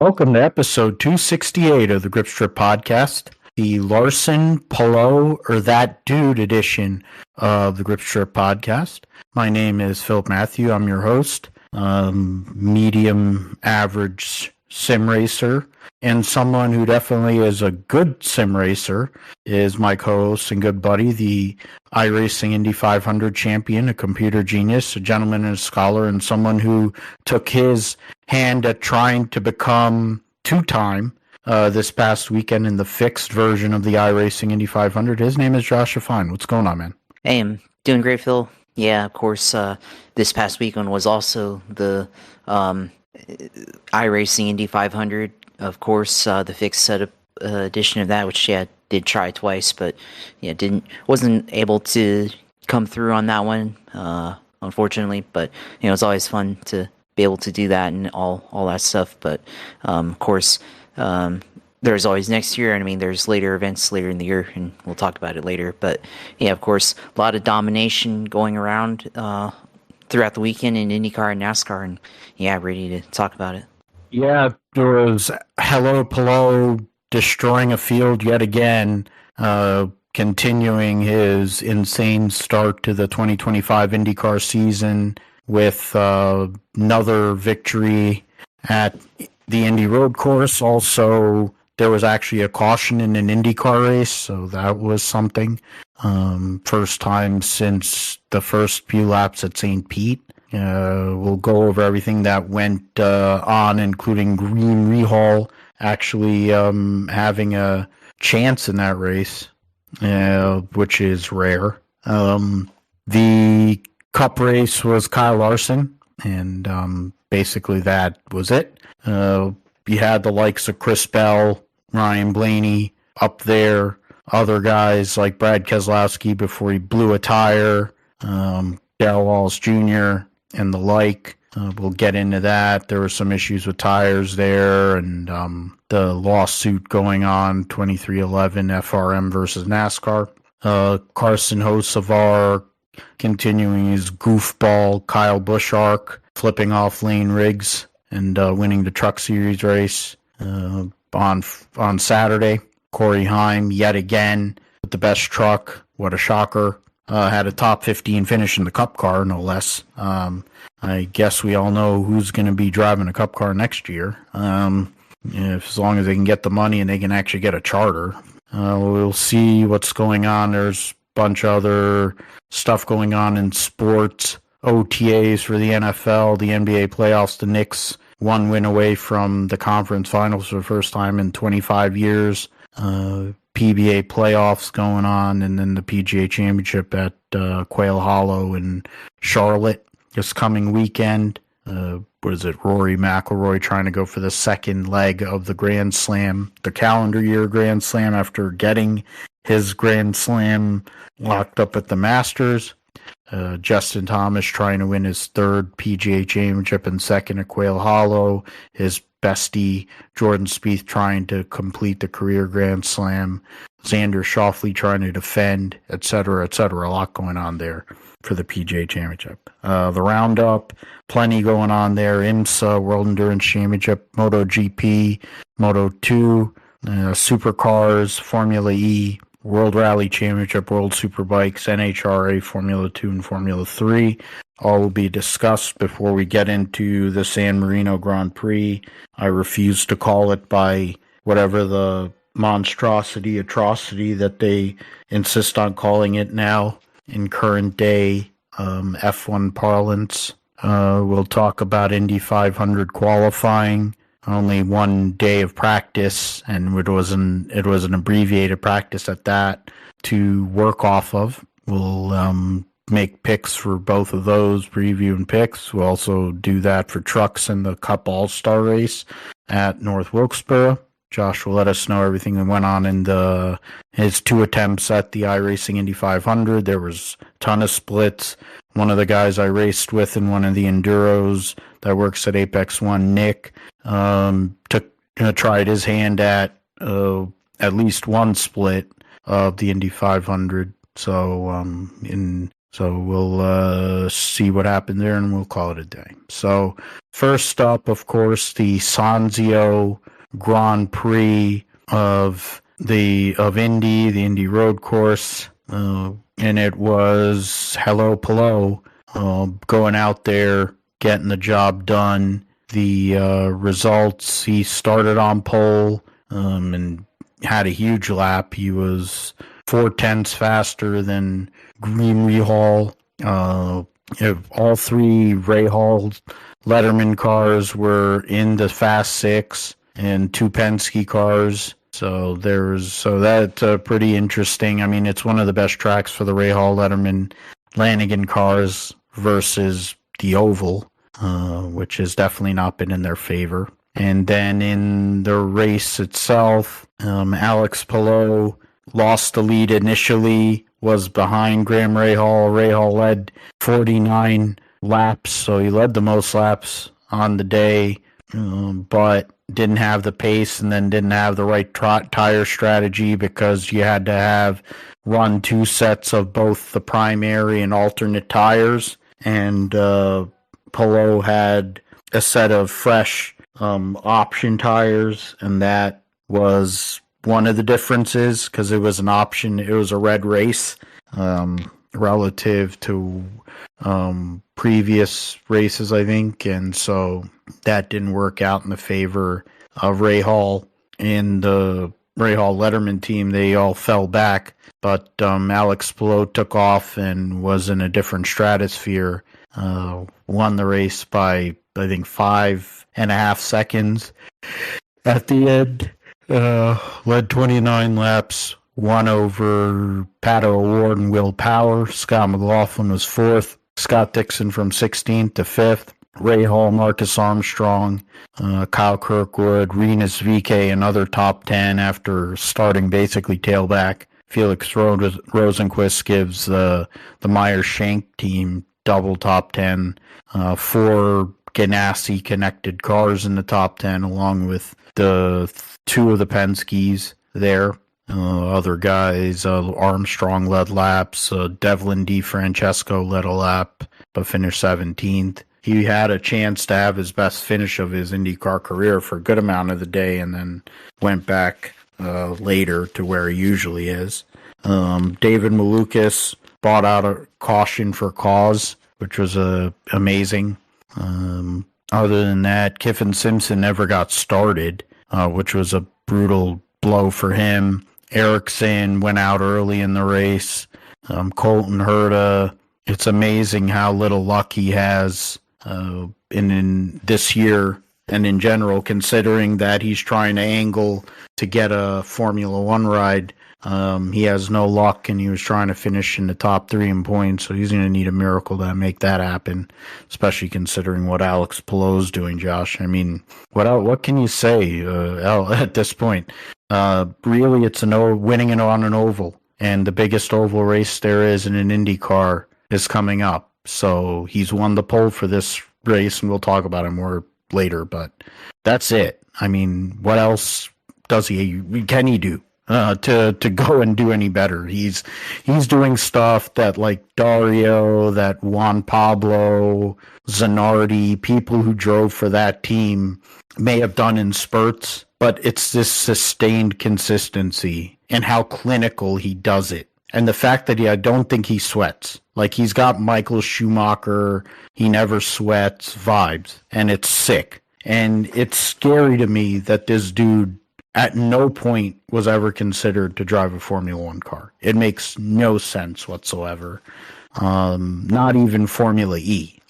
Welcome to episode 268 of the Grip Strip Podcast, the Larson, Palou, or That Dude edition of the Grip Strip Podcast. My name is Philip Matthew. I'm your host, medium average sim racer, and someone who definitely is a good sim racer is my co-host and good buddy, the iRacing Indy 500 champion, a computer genius, a gentleman and a scholar, and someone who took his hand at trying to become two-time this past weekend in the fixed version of the iRacing Indy 500. His name is Josh Fine. What's going on, man? Hey, I'm doing great, Phil. Yeah, of course, this past weekend was also the iRacing Indy 500. Of course, the fixed setup edition of that, which did try twice, but wasn't able to come through on that one, unfortunately. But it's always fun to be able to do that and all that stuff. But of course, there's always next year, and I mean, there's later events later in the year, and we'll talk about it later. But yeah, of course, a lot of domination going around throughout the weekend in IndyCar and NASCAR, and yeah, ready to talk about it. Yeah, there was Hello Palou destroying a field yet again, continuing his insane start to the 2025 IndyCar season with another victory at the Indy Road Course. Also, there was actually a caution in an IndyCar race, so that was something. First time since the first few laps at St. Pete. We'll go over everything that went on, including Grahayme Raehaul actually having a chance in that race, which is rare. The Cup race was Kyle Larson, and basically that was it. You had the likes of Chris Bell, Ryan Blaney up there, other guys like Brad Keselowski before he blew a tire, Darrell Wallace Jr., and the like. We'll get into that. There were some issues with tires there, and the lawsuit going on, 2311 FRM versus NASCAR. Carson Hocevar continuing his goofball Kyle Busch arc, flipping off Lane Riggs and winning the Truck Series race on Saturday. Corey Heim, yet again, with the best truck. What a shocker. Had a top 15 finish in the Cup car, no less. I guess we all know who's going to be driving a Cup car next year. As long as they can get the money and they can actually get a charter. We'll see what's going on. There's a bunch of other stuff going on in sports. OTAs for the NFL, the NBA playoffs, the Knicks, one win away from the conference finals for the first time in 25 years. PBA playoffs going on, and then the PGA Championship at Quail Hollow in Charlotte this coming weekend. Rory McIlroy trying to go for the second leg of the Grand Slam, the calendar year Grand Slam, after getting his Grand Slam locked up at the Masters. Justin Thomas trying to win his third PGA Championship and second at Quail Hollow. His bestie Jordan Spieth trying to complete the career Grand Slam. Xander Schauffele trying to defend, etc., etc. A lot going on there for the PGA Championship. The Roundup, plenty going on there. IMSA, World Endurance Championship, MotoGP, Moto2, Supercars, Formula E, World Rally Championship, World Superbikes, NHRA, Formula 2, and Formula 3. All will be discussed before we get into the San Marino Grand Prix. I refuse to call it by whatever the atrocity that they insist on calling it now in current day F1 parlance. We'll talk about Indy 500 qualifying. Only one day of practice, and it was an abbreviated practice at that to work off of. We'll make picks for both of those, preview and picks. We'll also do that for trucks in the Cup All-Star race at North Wilkesboro. Josh will let us know everything that went on in his two attempts at the iRacing Indy 500. There was a ton of splits. One of the guys I raced with in one of the Enduros that works at Apex One, Nick, tried his hand at least one split of the Indy 500. So So we'll see what happened there, and we'll call it a day. So first up, of course, the Sanzio Grand Prix of Indy, the Indy Road Course, and it was hello Palou going out there, getting the job done. The results, he started on pole and had a huge lap. He was 0.4 faster than Grahayme Raehaul. All three Raehaul Letterman cars were in the Fast Six, and two Penske cars. So that's pretty interesting. I mean, it's one of the best tracks for the Raehaul Letterman Lanigan cars versus the oval, which has definitely not been in their favor. And then in the race itself, Alex Palou lost the lead initially, was behind Grahayme Raehaul. Raehaul led 49 laps, so he led the most laps on the day, but didn't have the pace and then didn't have the right tire strategy because you had to run two sets of both the primary and alternate tires. And Palou had a set of fresh option tires, and that was one of the differences because it was an option. It was a red race relative to previous races, I think, and so that didn't work out in the favor of Raehaul. And the Raehaul Letterman team, they all fell back, but Alex Palou took off and was in a different stratosphere, won the race by, I think, 5.5 seconds at the end, led 29 laps, won over Pato O'Ward and Will Power. Scott McLaughlin was 4th. Scott Dixon from 16th to 5th. Raehaul, Marcus Armstrong, Kyle Kirkwood, Rinus VK, another top 10 after starting basically tailback. Felix Rosenquist gives the Meyer Shank team double top 10. 4 Ganassi connected cars in the top 10, along with the 2 of the Penske's there. Other guys, Armstrong led laps. Devlin DeFrancesco led a lap, but finished 17th. He had a chance to have his best finish of his IndyCar career for a good amount of the day, and then went back later to where he usually is. David Malukas bought out a caution for cause, which was amazing. Other than that, Kiffin Simpson never got started, which was a brutal blow for him. Ericsson went out early in the race. Colton Herta, it's amazing how little luck he has in this year and in general, considering that he's trying to angle to get a Formula One ride. He has no luck, and he was trying to finish in the top 3 in points, so he's going to need a miracle to make that happen, especially considering what Alex Palou's doing, Josh. I mean, what can you say at this point? Really, it's winning on an oval, and the biggest oval race there is in an Indy car is coming up. So he's won the pole for this race, and we'll talk about it more later, but that's it. I mean, what else can he do to go and do any better? He's doing stuff that like Dario, that Juan Pablo, Zanardi, people who drove for that team may have done in spurts, but it's this sustained consistency and how clinical he does it. And the fact that I don't think he sweats. Like, he's got Michael Schumacher, he never sweats vibes, and it's sick. And it's scary to me that this dude at no point was ever considered to drive a Formula One car. It makes no sense whatsoever. Not even Formula E.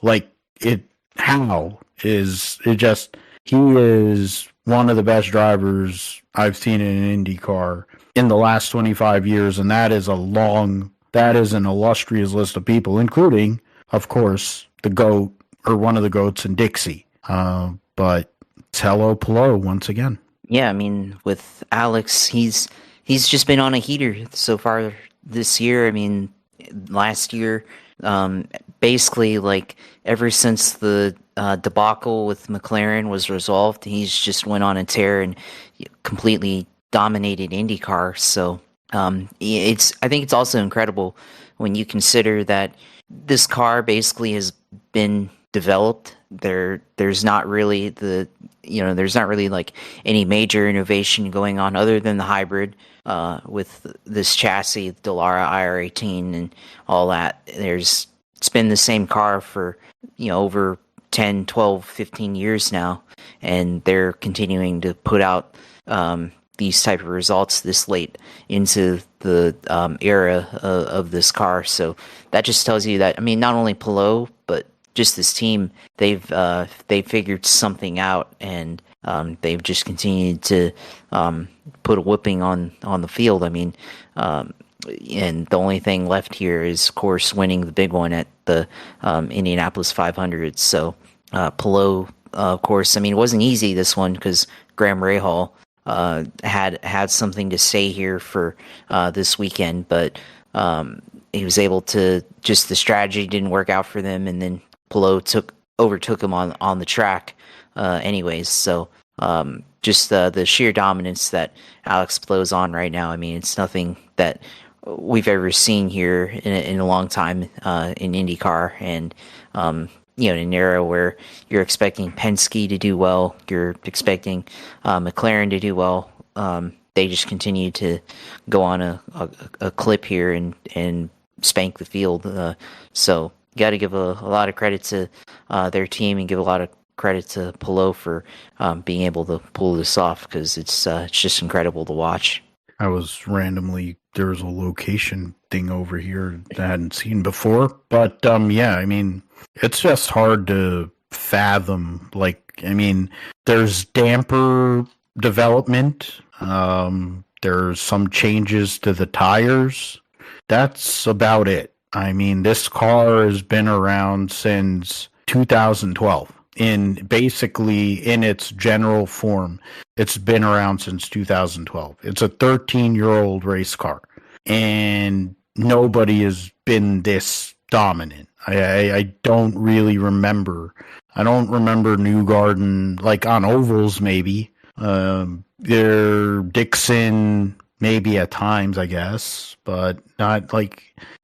He is one of the best drivers I've seen in an Indy car in the last 25 years, and that is an illustrious list of people, including, of course, the GOAT, or one of the GOATs in Dixie. But it's hello Palou once again. Yeah, I mean, with Alex, he's just been on a heater so far this year. I mean, last year, basically, like, ever since the debacle with McLaren was resolved, he's just went on a tear and completely dominated IndyCar. So I think it's also incredible when you consider that this car basically has been developed. There's not really like any major innovation going on other than the hybrid with this chassis, the Dallara IR18 and all that. It's been the same car for, over 10, 12, 15 years now, and they're continuing to put out these type of results this late into the era of this car. So that just tells you that, not only Palou, but just this team, they've figured something out, and they've just continued to put a whipping on the field. And the only thing left here is, of course, winning the big one at the Indianapolis 500. So Palou, of course, it wasn't easy, this one, because Grahayme Raehaul had something to say here for this weekend, but he was able to, just the strategy didn't work out for them, and then Palou overtook him on the track anyways. So just the sheer dominance that Alex Palou's on right now, it's nothing that we've ever seen here in a long time in IndyCar, and in an era where you're expecting Penske to do well, you're expecting McLaren to do well. They just continue to go on a clip here and spank the field. So you got to give a lot of credit to their team, and give a lot of credit to Palou for being able to pull this off, because it's just incredible to watch. I was randomly, there was a location thing over here that I hadn't seen before, but it's just hard to fathom. There's damper development. There's some changes to the tires. That's about it. This car has been around since 2012. In its general form, it's been around since 2012. It's a 13-year-old race car, and nobody has been this dominant. I don't really remember. I don't remember Newgarden, on ovals maybe. Dixon maybe at times, I guess, but not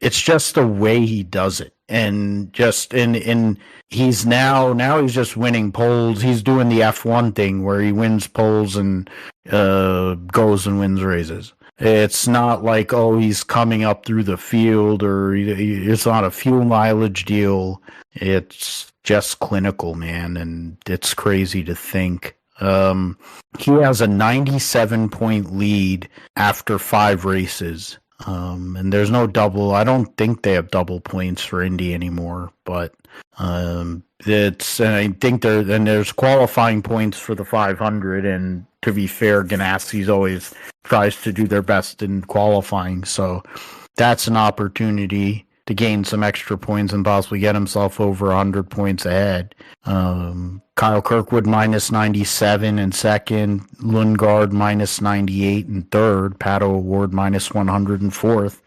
it's just the way he does it. And just he's he's just winning poles. He's doing the F1 thing where he wins poles and goes and wins races. It's not like, he's coming up through the field, or it's not a fuel mileage deal. It's just clinical, man, and it's crazy to think. He has a 97-point lead after 5 races. And there's no double. I don't think they have double points for Indy anymore, but and I think there's qualifying points for the 500, and to be fair, Ganassi always tries to do their best in qualifying, so that's an opportunity to gain some extra points and possibly get himself over 100 points ahead. Kyle Kirkwood minus 97 in second, Lundgaard minus 98 in third, Pato Award minus 100 in fourth.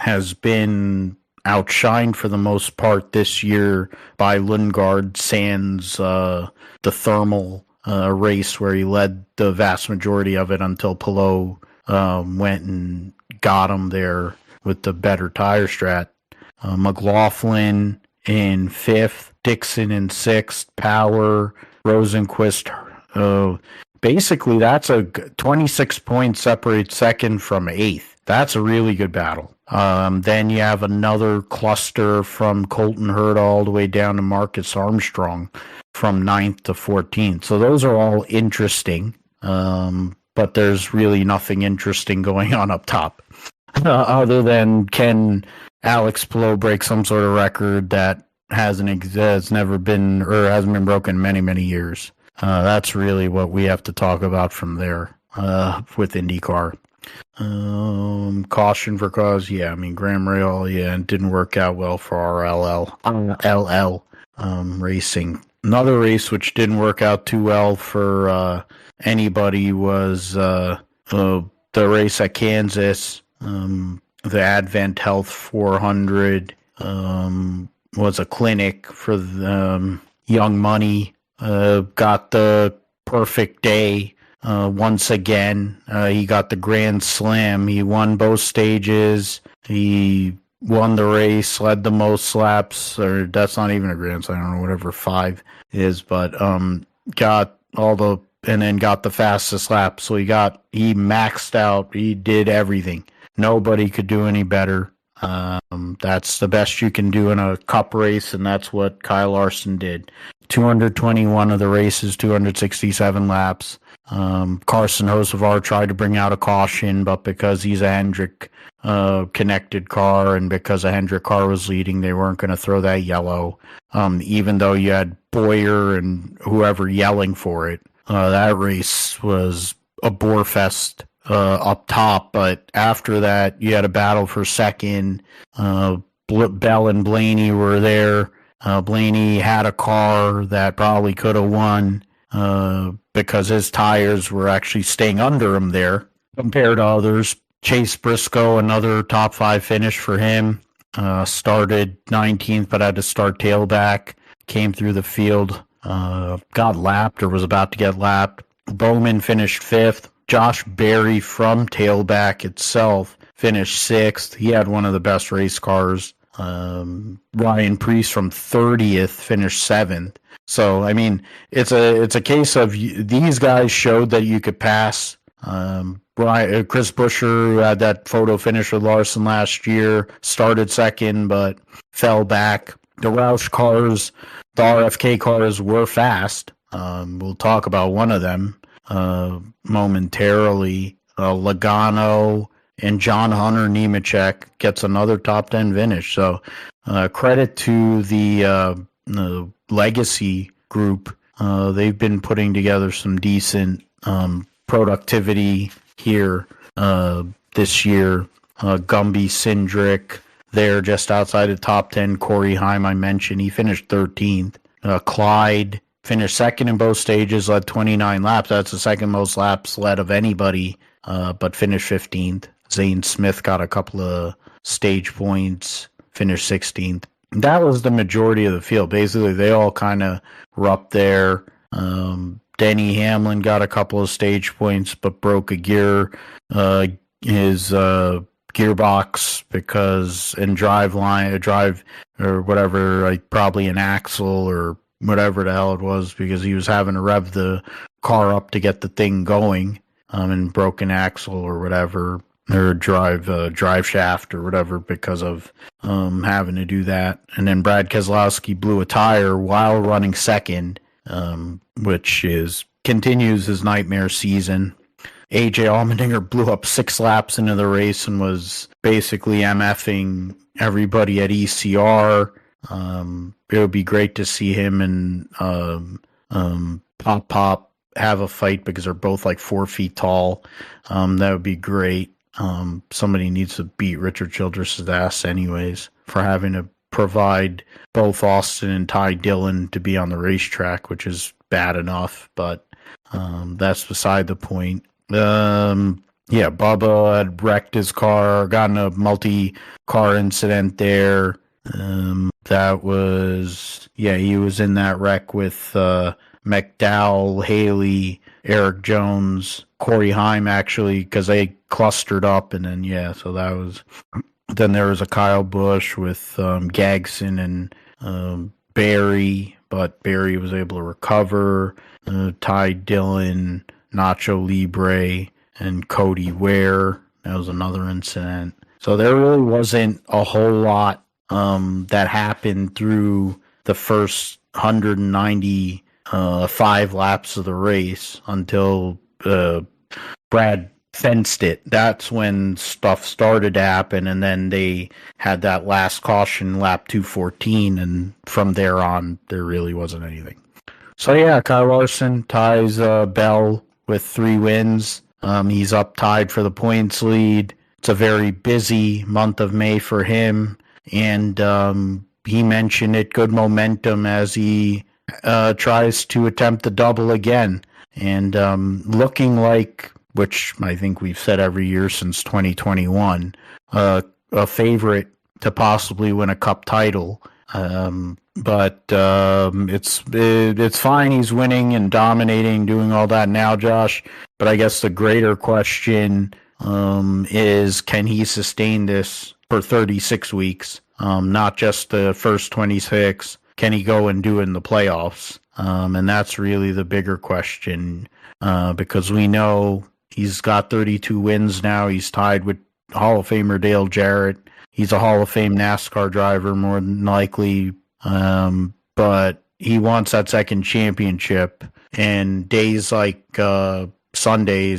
Has been outshined for the most part this year by Lundgaard, sans the thermal race where he led the vast majority of it until Palou went and got him there with the better tire strat. McLaughlin in fifth, Dixon in sixth, Power, Rosenquist. Basically, that's a 26 points separate second from eighth. That's a really good battle. Then you have another cluster from Colton Herta all the way down to Marcus Armstrong from 9th to 14th. So those are all interesting, but there's really nothing interesting going on up top. Other than can Alex Palou break some sort of record that has never been, or hasn't been broken in many, many years. That's really what we have to talk about from there with IndyCar. Caution for cause, Grahayme Raehaul, it didn't work out well for RLL racing. Another race which didn't work out too well for anybody was the race at Kansas. The Advent Health 400 was a clinic for the Young Money. Got the perfect day once again. He got the Grand Slam. He won both stages. He won the race, led the most laps, or that's not even a grand slam, I don't know, whatever 5 is, but got all the, and then got the fastest lap. So he maxed out, he did everything. Nobody could do any better. That's the best you can do in a cup race, and that's what Kyle Larson did. 221 of the races, 267 laps. Carson Hocevar tried to bring out a caution, but because he's a Hendrick connected car, and because a Hendrick car was leading, they weren't going to throw that yellow. Even though you had Boyer and whoever yelling for it, that race was a bore fest up top. But after that, you had a battle for second. Bell and Blaney were there. Blaney had a car that probably could have won because his tires were actually staying under him there compared to others. Chase Briscoe, another top 5 finish for him. Started 19th, but had to start tailback. Came through the field, got lapped or was about to get lapped. Bowman finished 5th. Josh Berry from tailback itself finished 6th. He had one of the best race cars. Ryan Preece from 30th finished 7th. So, I mean, it's a case of these guys showed that you could pass. Chris Buescher, who had that photo finish with Larson last year, started second but fell back. The Roush cars, the RFK cars were fast. We'll talk about one of them momentarily. Logano and John Hunter Nemechek gets another top 10 finish. So credit to the Legacy group. They've been putting together some decent productivity here this year. Gumby Cindric there just outside the top 10. Corey Heim, I mentioned, he finished 13th. Clyde finished second in both stages, led 29 laps. That's the second most laps led of anybody, but finished 15th. Zane Smith got a couple of stage points, finished 16th. That was the majority of the field. Basically, they all kind of were up there. Denny Hamlin got a couple of stage points, but broke a gear, his gearbox drive or whatever, like probably an axle or whatever the hell it was, because he was having to rev the car up to get the thing going, and broke an axle or whatever, or drive shaft or whatever, because of having to do that. And then Brad Keselowski blew a tire while running second, which continues his nightmare season. AJ Allmendinger blew up 6 laps into the race and was basically MFing everybody at ECR. It would be great to see him and Pop have a fight, because they're both like 4 feet tall. That would be great. Somebody needs to beat Richard Childress's ass anyways for having to provide both Austin and Ty Dillon to be on the racetrack, which is bad enough, but that's beside the point. Bubba had wrecked his car, got in a multi-car incident there. He was in that wreck with McDowell, Haley, Eric Jones, Corey Heim, actually, because they clustered up, and then then there was a Kyle Busch with Gagson and Barry, but Barry was able to recover. Ty Dillon, Nacho Libre, and Cody Ware. That was another incident. So there really wasn't a whole lot that happened through the first 195 laps of the race until Brad fenced it. That's when stuff started to happen, and then they had that last caution, lap 214, and from there on, there really wasn't anything. So yeah, Kyle Larson ties Bell with 3 wins. He's up tied for the points lead. It's a very busy month of May for him, and he mentioned it, good momentum as he tries to attempt the double again, and looking like, which I think we've said every year since 2021, a favorite to possibly win a cup title. But it's fine. He's winning and dominating, doing all that now, Josh. But I guess the greater question is, can he sustain this for 36 weeks, not just the first 26. Can he go and do it in the playoffs? And that's really the bigger question, because we know he's got 32 wins now. He's tied with Hall of Famer Dale Jarrett. He's a Hall of Fame NASCAR driver, more than likely. But he wants that second championship. And days like Sunday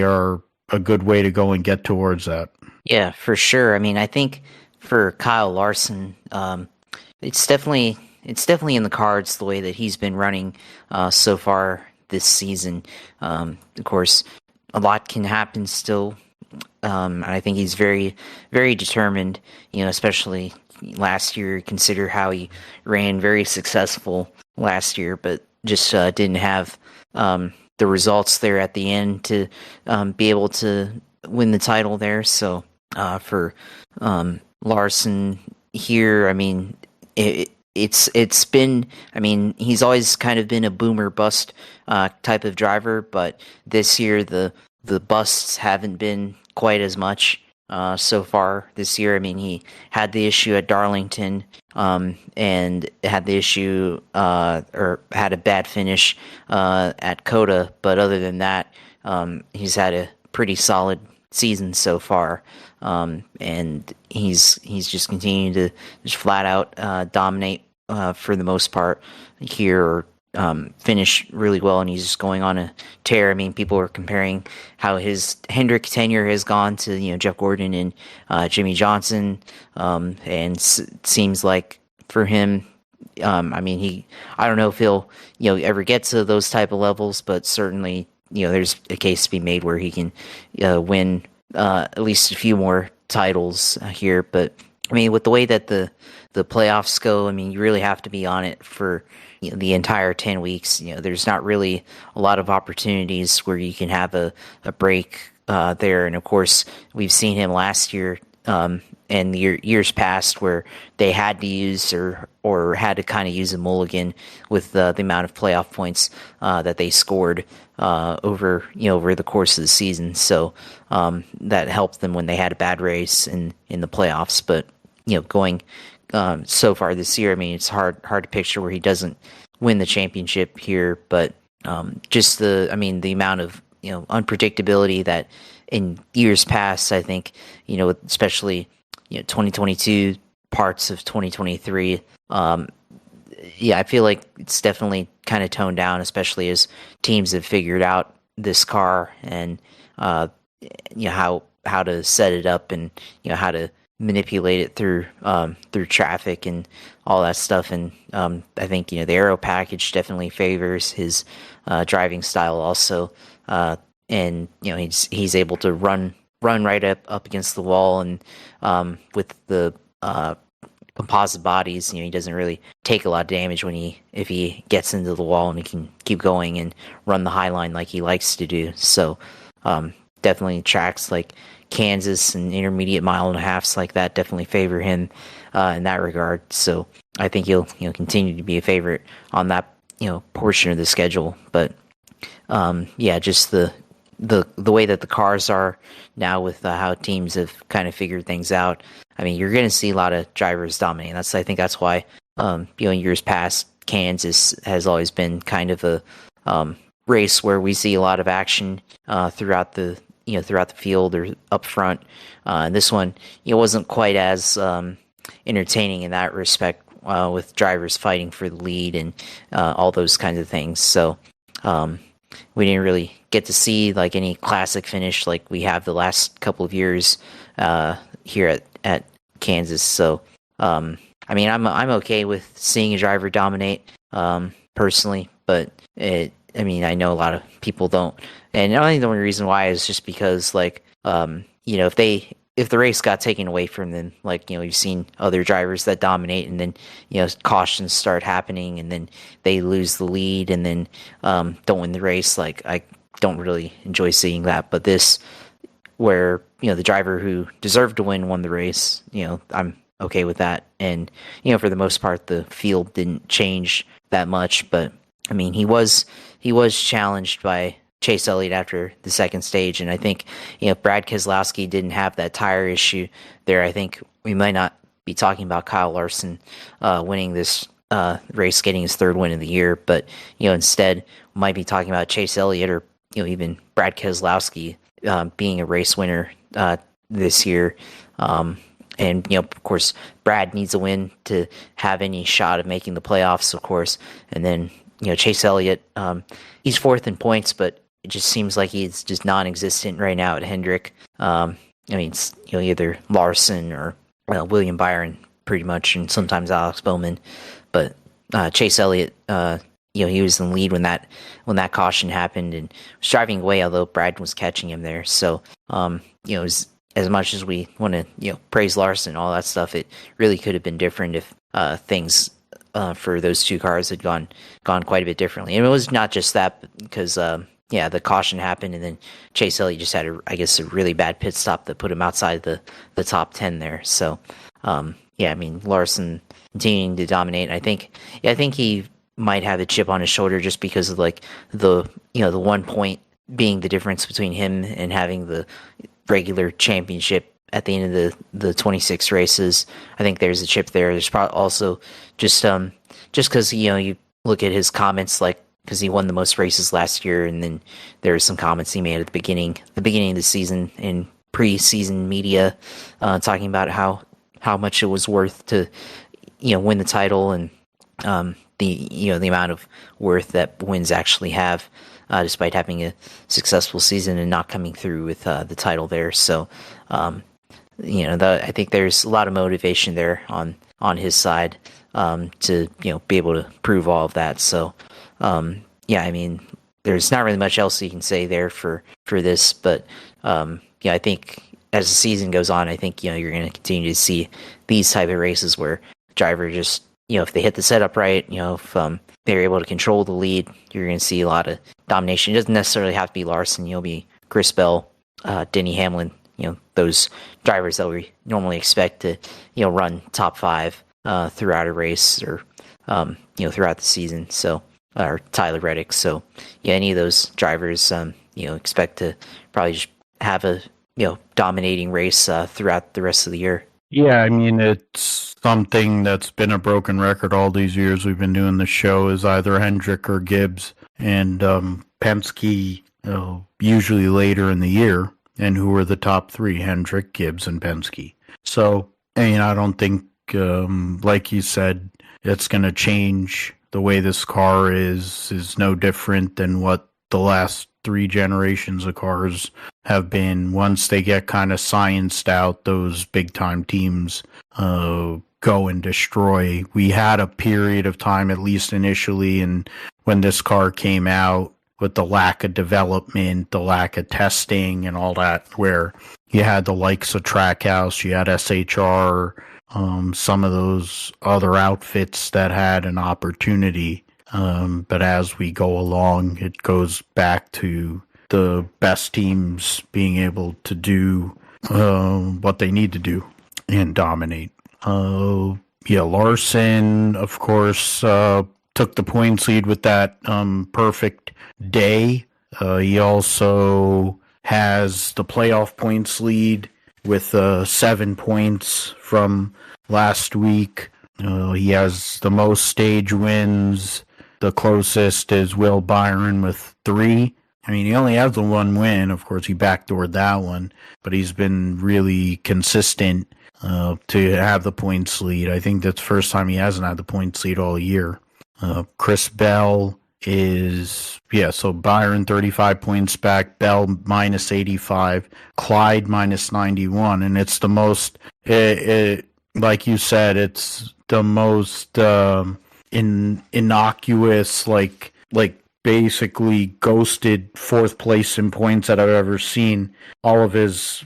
are a good way to go and get towards that. Yeah, for sure. I mean, I think for Kyle Larson, it's definitely in the cards the way that he's been running so far this season. Of course, a lot can happen still. And I think he's very, very determined, especially last year. Consider how he ran very successful last year, but just didn't have the results there at the end to be able to win the title there. So for Larson here, I mean, it's been, I mean, he's always kind of been a boomer bust type of driver, but this year the busts haven't been quite as much so far this year. I mean, he had the issue at Darlington and had the issue or had a bad finish at Coda, but other than that, he's had a pretty solid season so far. And he's just continuing to just flat out dominate for the most part here, or finish really well, and he's just going on a tear. I mean, people are comparing how his Hendrick tenure has gone to Jeff Gordon and Jimmy Johnson, and it seems like for him, I mean, I don't know if he'll ever get to those type of levels, but certainly there's a case to be made where he can win at least a few more titles here. But I mean, with the way that the playoffs go, I mean, you really have to be on it for the entire 10 weeks. There's not really a lot of opportunities where you can have a break there. And of course, we've seen him last year and years past where they had to use or had to kind of use a mulligan with the amount of playoff points that they scored over the course of the season. So that helped them when they had a bad race in the playoffs. But going so far this year, I mean, it's hard to picture where he doesn't win the championship here. But just the amount of unpredictability that in years past, I think especially 2022, parts of 2023, I feel like it's definitely kind of toned down, especially as teams have figured out this car and how to set it up and how to manipulate it through traffic and all that stuff. And I think the aero package definitely favors his driving style also, and he's able to run right up against the wall, and with the composite bodies, he doesn't really take a lot of damage if he gets into the wall, and he can keep going and run the high line like he likes to do. So definitely tracks like Kansas and intermediate mile and a halfs like that definitely favor him in that regard. So I think he'll continue to be a favorite on that portion of the schedule. But just the way that the cars are now with how teams have kind of figured things out. I mean, you're going to see a lot of drivers dominating. I think that's why in years past, Kansas has always been kind of a race where we see a lot of action throughout the field or up front. This one, wasn't quite as entertaining in that respect, with drivers fighting for the lead and all those kinds of things. So we didn't really get to see like any classic finish like we have the last couple of years here at Kansas. So I mean, I'm okay with seeing a driver dominate personally, but I know a lot of people don't. And I think the only reason why is just because, like, if the race got taken away from them, like, you've seen other drivers that dominate and then, cautions start happening and then they lose the lead and then don't win the race. Like, I don't really enjoy seeing that. But this, where, the driver who deserved to win won the race, I'm okay with that. And, for the most part, the field didn't change that much. But, I mean, he was challenged by Chase Elliott after the second stage. And I think, if Brad Keselowski didn't have that tire issue there, I think we might not be talking about Kyle Larson winning this race, getting his third win of the year. But, instead, we might be talking about Chase Elliott or, even Brad Keselowski being a race winner this year. And, of course, Brad needs a win to have any shot of making the playoffs, of course. And then, Chase Elliott, he's fourth in points, but it just seems like he's just non-existent right now at Hendrick. It's, either Larson or William Byron, pretty much, and sometimes Alex Bowman. But Chase Elliott, he was in the lead when that caution happened and was driving away, although Brad was catching him there. So, as much as we want to, praise Larson and all that stuff, it really could have been different if things for those two cars had gone quite a bit differently. And it was not just that, because the caution happened, and then Chase Elliott just had a really bad pit stop that put him outside the top 10 there. So, Larson continuing to dominate. I think he might have a chip on his shoulder just because of the 1 point being the difference between him and having the regular championship at the end of the 26 races. I think there's a chip there. There's probably also just because you look at his comments, because he won the most races last year, and then there were some comments he made at the beginning of the season in pre-season media, talking about how much it was worth to win the title, and the amount of worth that wins actually have, despite having a successful season and not coming through with the title there. So, I think there's a lot of motivation there on his side to be able to prove all of that. So, there's not really much else you can say there for this, but I think as the season goes on, I think you're going to continue to see these type of races where driver just if they hit the setup right, if they're able to control the lead, you're going to see a lot of domination. It doesn't necessarily have to be Larson. You'll be Chris Bell, Denny Hamlin, those drivers that we normally expect to, run top 5 throughout a race or, throughout the season. So, or Tyler Reddick. So, any of those drivers, expect to probably just have a, dominating race throughout the rest of the year. Yeah, it's something that's been a broken record all these years we've been doing the show, is either Hendrick or Gibbs, and Penske usually later in the year. And who are the top 3? Hendrick, Gibbs, and Penske. So, I don't think, like you said, it's going to change. The way this car is no different than what the last 3 generations of cars have been. Once they get kind of scienced out, those big-time teams go and destroy. We had a period of time, at least initially, and when this car came out, with the lack of development, the lack of testing and all that, where you had the likes of Trackhouse, you had SHR, some of those other outfits that had an opportunity. But as we go along, it goes back to the best teams being able to do what they need to do and dominate. Larson, of course, took the points lead with that perfect day. He also has the playoff points lead with 7 points from last week. He has the most stage wins. The closest is Will Byron with 3. He only has the 1 win. Of course, he backdoored that one, but he's been really consistent to have the points lead. I think that's the first time he hasn't had the points lead all year. Chris Bell is, so Byron 35 points back, Bell minus 85, Clyde minus 91, and it's the most, like you said, it's the most innocuous, like basically ghosted 4th place in points that I've ever seen. All of his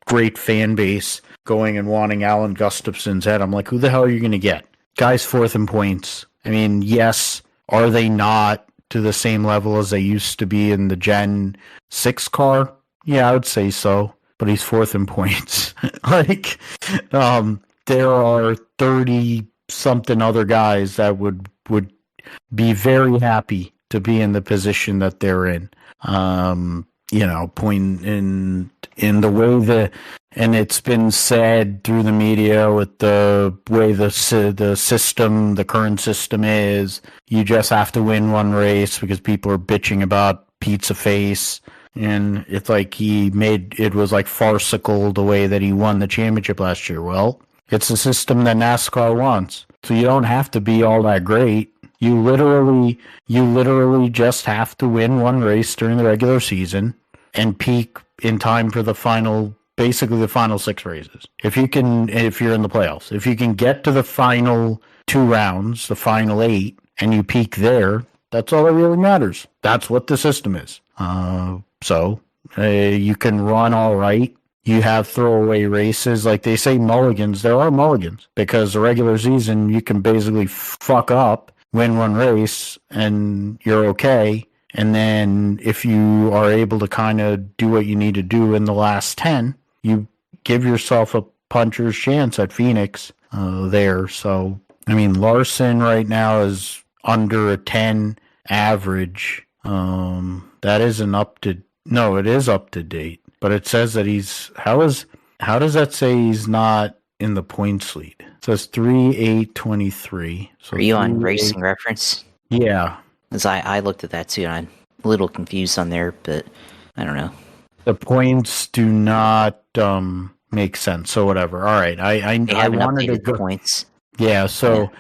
great fan base going and wanting Alan Gustafson's head. I'm like, who the hell are you going to get? Guy's 4th in points. Yes, are they not to the same level as they used to be in the Gen 6 car? Yeah, I would say so. But he's 4th in points. There are 30-something other guys that would be very happy to be in the position that they're in. Point in the way and it's been said through the media with the way the system, the current system is, you just have to win one race because people are bitching about pizza face. And it's like it was like farcical the way that he won the championship last year. Well, it's a system that NASCAR wants. So you don't have to be all that great. You literally just have to win one race during the regular season and peak in time for the final 6 races. If you're in the playoffs, if you can get to the final 2 rounds, the final 8, and you peak there, that's all that really matters. That's what the system is. So you can run all right. You have throwaway races. Like they say mulligans, there are mulligans. Because the regular season, you can basically fuck up, win one race, and you're okay. And then if you are able to kind of do what you need to do in the last 10, you give yourself a puncher's chance at Phoenix there. So, I mean, Larson right now is under a 10 average. That isn't up to... No, it is up to date. But it says that he's... How does that say he's not in the points lead? It says 3-8-23. So are you on Racing Reference? Yeah. Because I looked at that too, and I'm a little confused on there, but I don't know. The points do not make sense, so whatever. All right, I haven't wanted updated to the points. Yeah, so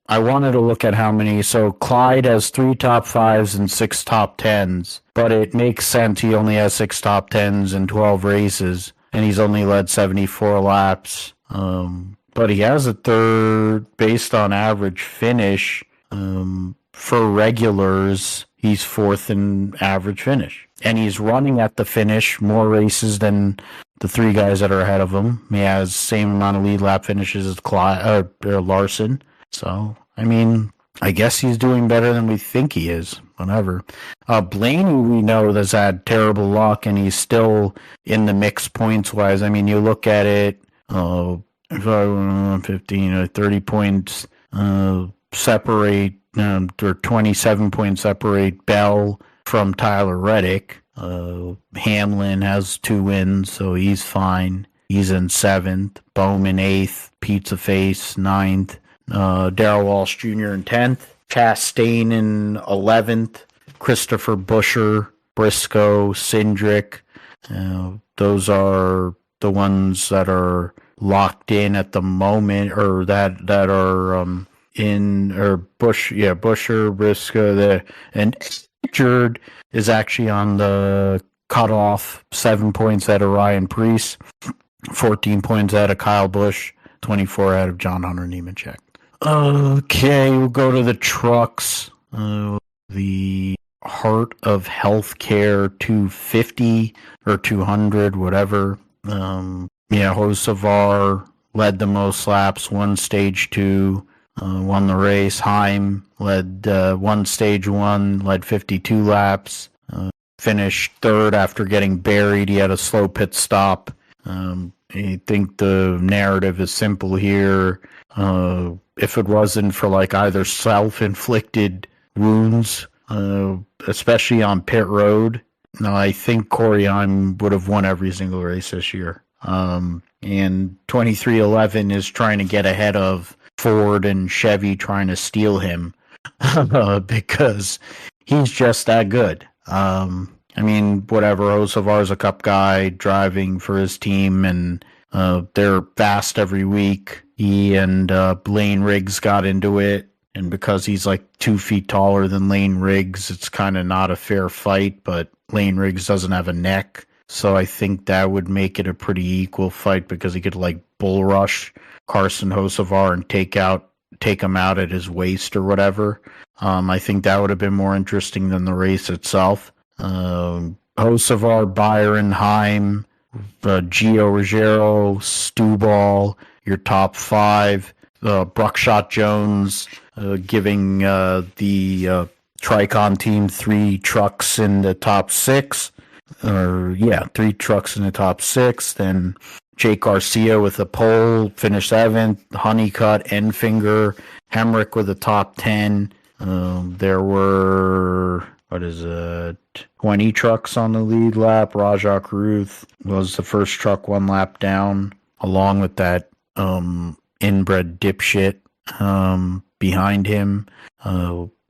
I wanted to look at how many. So Clyde has 3 top 5s and 6 top 10s, but it makes sense. He only has 6 top 10s in 12 races, and he's only led 74 laps. But he has a 3rd based on average finish. For regulars, he's 4th in average finish. And he's running at the finish more races than the 3 guys that are ahead of him. He has the same amount of lead lap finishes as Larson. So, I mean, I guess he's doing better than we think he is. Whatever. Blaney, we know, has had terrible luck, and he's still in the mix points-wise. I mean, you look at it, 15 or 30 points separate, or 27 points separate Bell from Tyler Reddick. Hamlin has 2 wins, so he's fine. He's in 7th. Bowman 8th. Pizza Face 9th. Darrell Walsh Jr. in 10th. Chastain in 11th. Christopher Buescher, Briscoe, Cindric. Those are the ones that are locked in at the moment, or that are Buescher, Briscoe, and Richard is actually on the cutoff. 7 points out of Ryan Preece, 14 points out of Kyle Busch, 24 out of John Hunter Nemechek. Okay, we'll go to the trucks. The Heart of Healthcare 250 or 200, whatever. Hocevar led the most laps, won stage 2, won the race. Heim led won stage 1, led 52 laps, finished 3rd after getting buried. He had a slow pit stop. I think the narrative is simple here. If it wasn't for like either self-inflicted wounds, especially on pit road, I think Corey Heim would have won every single race this year. And 2311 is trying to get ahead of Ford and Chevy trying to steal him because he's just that good. I mean, whatever, Hocevar's a Cup guy driving for his team, and they're fast every week. He and Lane Riggs got into it, and because he's like 2 feet taller than Lane Riggs, it's kind of not a fair fight, but Lane Riggs doesn't have a neck, so I think that would make it a pretty equal fight because he could like bull rush Carson Hocevar and take him out at his waist or whatever. I think that would have been more interesting than the race itself. Hocevar, Byron, Heim, Gio Ruggiero, Stuball, your top 5. Bruckshot Jones giving the Tricon team 3 trucks in the top 6. 3 trucks in the top 6. Then Jake Garcia with a pole, finished 7th. Honeycutt, Enfinger, Hemrick with a top 10. There were, 20 trucks on the lead lap. Rajak Ruth was the first truck one lap down, along with that inbred dipshit behind him.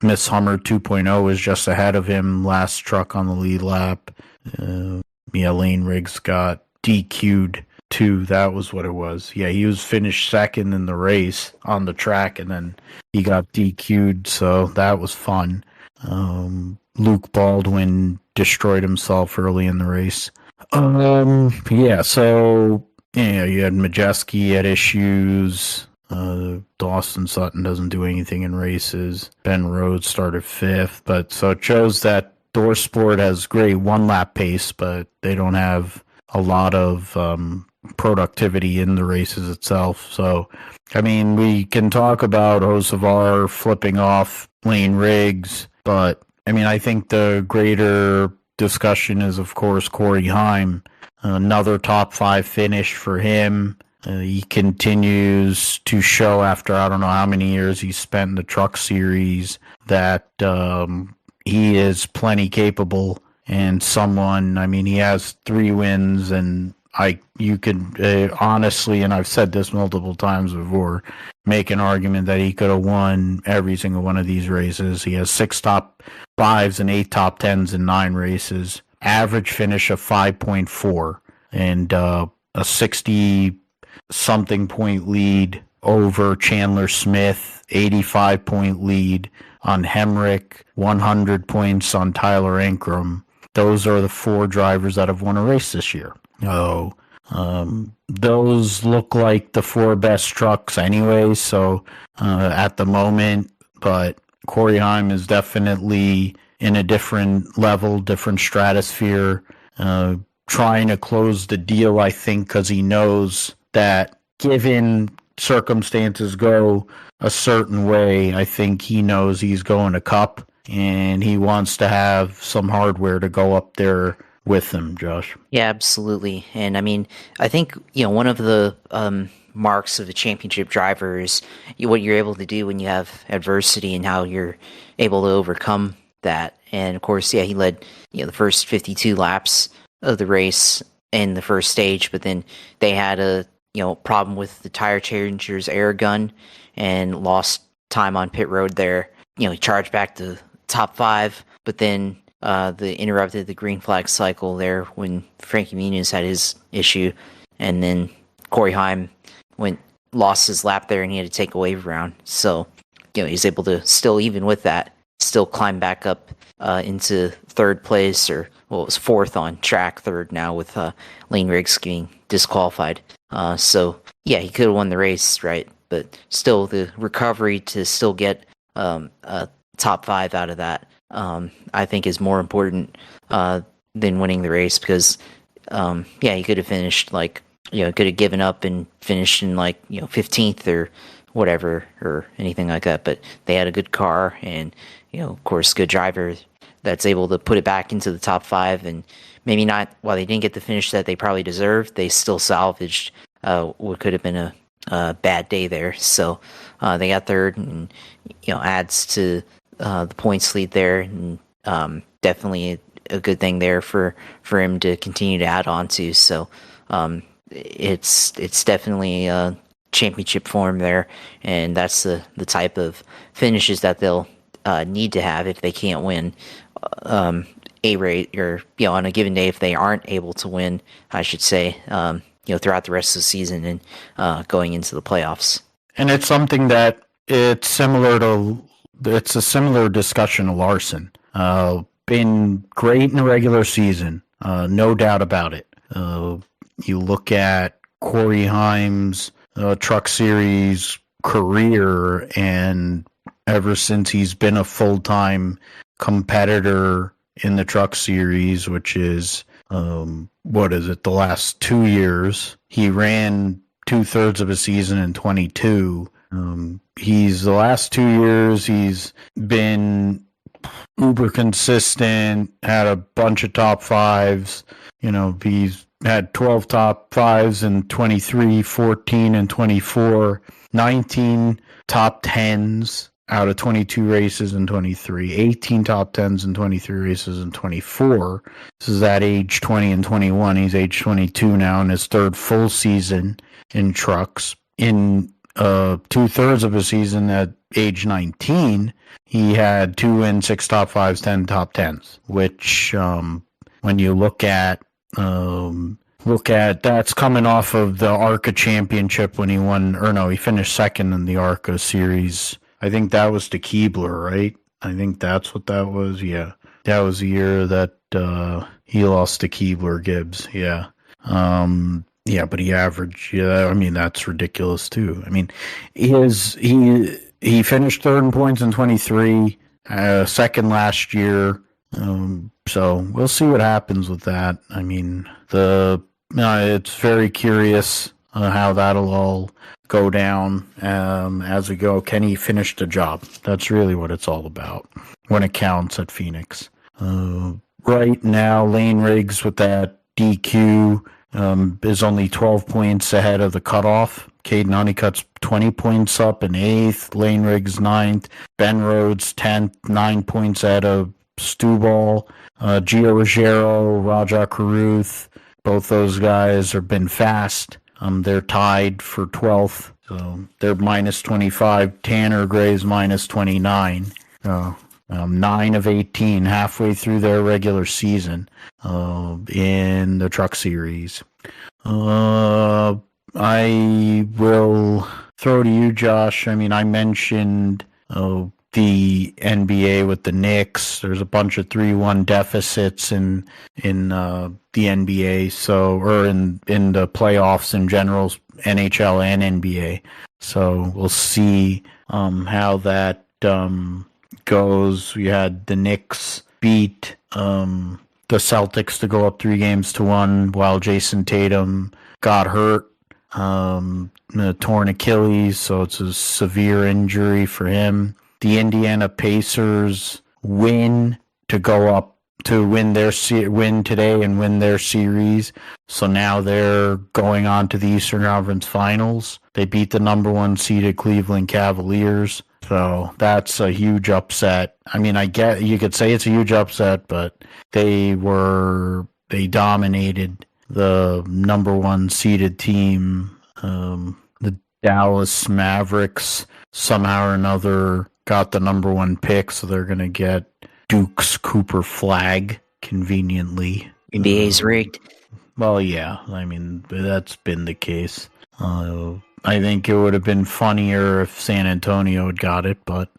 Miss Hummer 2.0 was just ahead of him, last truck on the lead lap. Lane Riggs got DQ'd too. That was what it was. Yeah, he was finished second in the race on the track, and then he got DQ'd, so that was fun. Luke Baldwin destroyed himself early in the race. So you had Majeski had issues. Dawson Sutton doesn't do anything in races. Ben Rhodes started fifth, but so it shows that Door Sport has great one-lap pace, but they don't have a lot of productivity in the races itself. So, I mean, we can talk about Hocevar flipping off Lane Riggs, but, I mean, I think the greater discussion is, of course, Corey Heim. Another top 5 finish for him. He continues to show after I don't know how many years he's spent in the truck series that he is plenty capable and someone, I mean, he has 3 wins and you could honestly, and I've said this multiple times before, make an argument that he could have won every single one of these races. He has 6 top 5s and 8 top 10s in 9 races. Average finish of 5.4 and a 60-something point lead over Chandler Smith, 85-point lead on Hemrick, 100 points on Tyler Ankrum. Those are the 4 drivers that have won a race this year. Those look like the 4 best trucks anyway, so at the moment, but Corey Heim is definitely in a different level, different stratosphere, trying to close the deal, I think, because he knows that given circumstances go a certain way, I think he knows he's going to Cup, and he wants to have some hardware to go up there with him, Josh. Yeah, absolutely. And I mean, I think, one of the marks of a championship driver is what you're able to do when you have adversity and how you're able to overcome that. And of course, he led, the first 52 laps of the race in the first stage, but then they had a, problem with the tire changer's air gun and lost time on pit road there. He charged back to top 5, but then they interrupted the green flag cycle there when Frankie Muniz had his issue, and then Corey Heim lost his lap there, and he had to take a wave round. So, he's able to still, even with that, still climb back up into 3rd place, or it was 4th on track, 3rd now with Lane Riggs being disqualified. He could have won the race, right? But still, the recovery to still get a top 5 out of that, I think is more important than winning the race, because he could have finished could have given up and finished in 15th or whatever or anything like that. But they had a good car and of course good driver that's able to put it back into the top 5, and maybe not, while they didn't get the finish that they probably deserved, they still salvaged what could have been a bad day there. So they got 3rd, and adds to the points lead there, and definitely a good thing there for him to continue to add on to. So it's definitely a championship form there, and that's the type of finishes that they'll need to have if they can't win a race, or on a given day if they aren't able to win, I should say, throughout the rest of the season and going into the playoffs. And it's something that it's a similar discussion to Larson. Been great in the regular season, no doubt about it. You look at Corey Heim's Truck Series career, and ever since he's been a full-time competitor in the Truck Series, which is, the last 2 years, he ran 2/3 of a season in 22. The last 2 years, he's been uber consistent, had a bunch of top 5s. He's had 12 top 5s in 23, 14, and 24, 19 top 10s out of 22 races in 23, 18 top 10s in 23 races in 24. This is at age 20 and 21. He's age 22 now in his third full season in trucks. In 2/3 of a season at age 19, he had 2 wins, 6 top 5s, 10 top 10s, which when you look at that's coming off of the ARCA championship when he won, or no, he finished second in the ARCA series. I think that was to Keebler, right? I think that's what that was. Yeah, that was the year that he lost to Keebler Gibbs. Yeah. Yeah, but he averaged. Yeah, I mean that's ridiculous too. I mean, he finished third in points in 23, second last year. So we'll see what happens with that. I mean, it's very curious how that'll all go down as we go. Can he finish the job? That's really what it's all about when it counts at Phoenix. Right now, Lane Riggs with that DQ is only 12 points ahead of the cutoff. Caden Honeycutt's 20 points up in 8th. Lane Riggs 9th. Ben Rhodes 10th, 9 points ahead of Stuball. Gio Ruggiero, Raja Caruth, both those guys have been fast. They're tied for 12th, so they're minus 25. Tanner Gray's minus 29. 9 of 18, halfway through their regular season in the Truck Series. I will throw to you, Josh. I mean, I mentioned the NBA with the Knicks. There's a bunch of 3-1 deficits in the NBA, or in the playoffs in general, NHL and NBA. So we'll see how that goes. We had the Knicks beat the Celtics to go up 3-1 while Jason Tatum got hurt. A torn Achilles, so it's a severe injury for him. The Indiana Pacers win to go up to win today and win their series. So now they're going on to the Eastern Conference Finals. They beat the number 1 seeded Cleveland Cavaliers. So that's a huge upset. I mean, you could say it's a huge upset, but they dominated the number 1 seeded team. The Dallas Mavericks somehow or another got the number 1 pick, so they're going to get Duke's Cooper Flag conveniently. NBA's rigged. Well, yeah. I mean, that's been the case. I think it would have been funnier if San Antonio had got it, but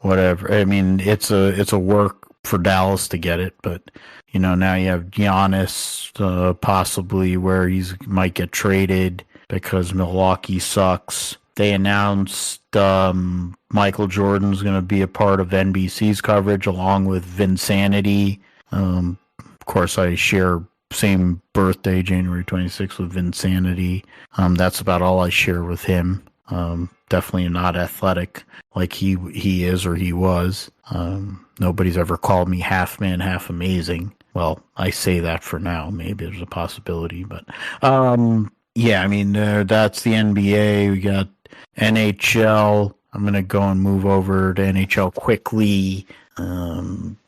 whatever. I mean, it's a work for Dallas to get it, but now you have Giannis possibly where he might get traded because Milwaukee sucks. They announced Michael Jordan's going to be a part of NBC's coverage along with Vinsanity. Of course, I share same birthday, January 26th, with Vinsanity. That's about all I share with him. Definitely not athletic like he is or he was. Nobody's ever called me half man, half amazing. Well, I say that for now. Maybe there's a possibility, but yeah, I mean, that's the NBA. We got NHL. I'm going to go and move over to NHL quickly.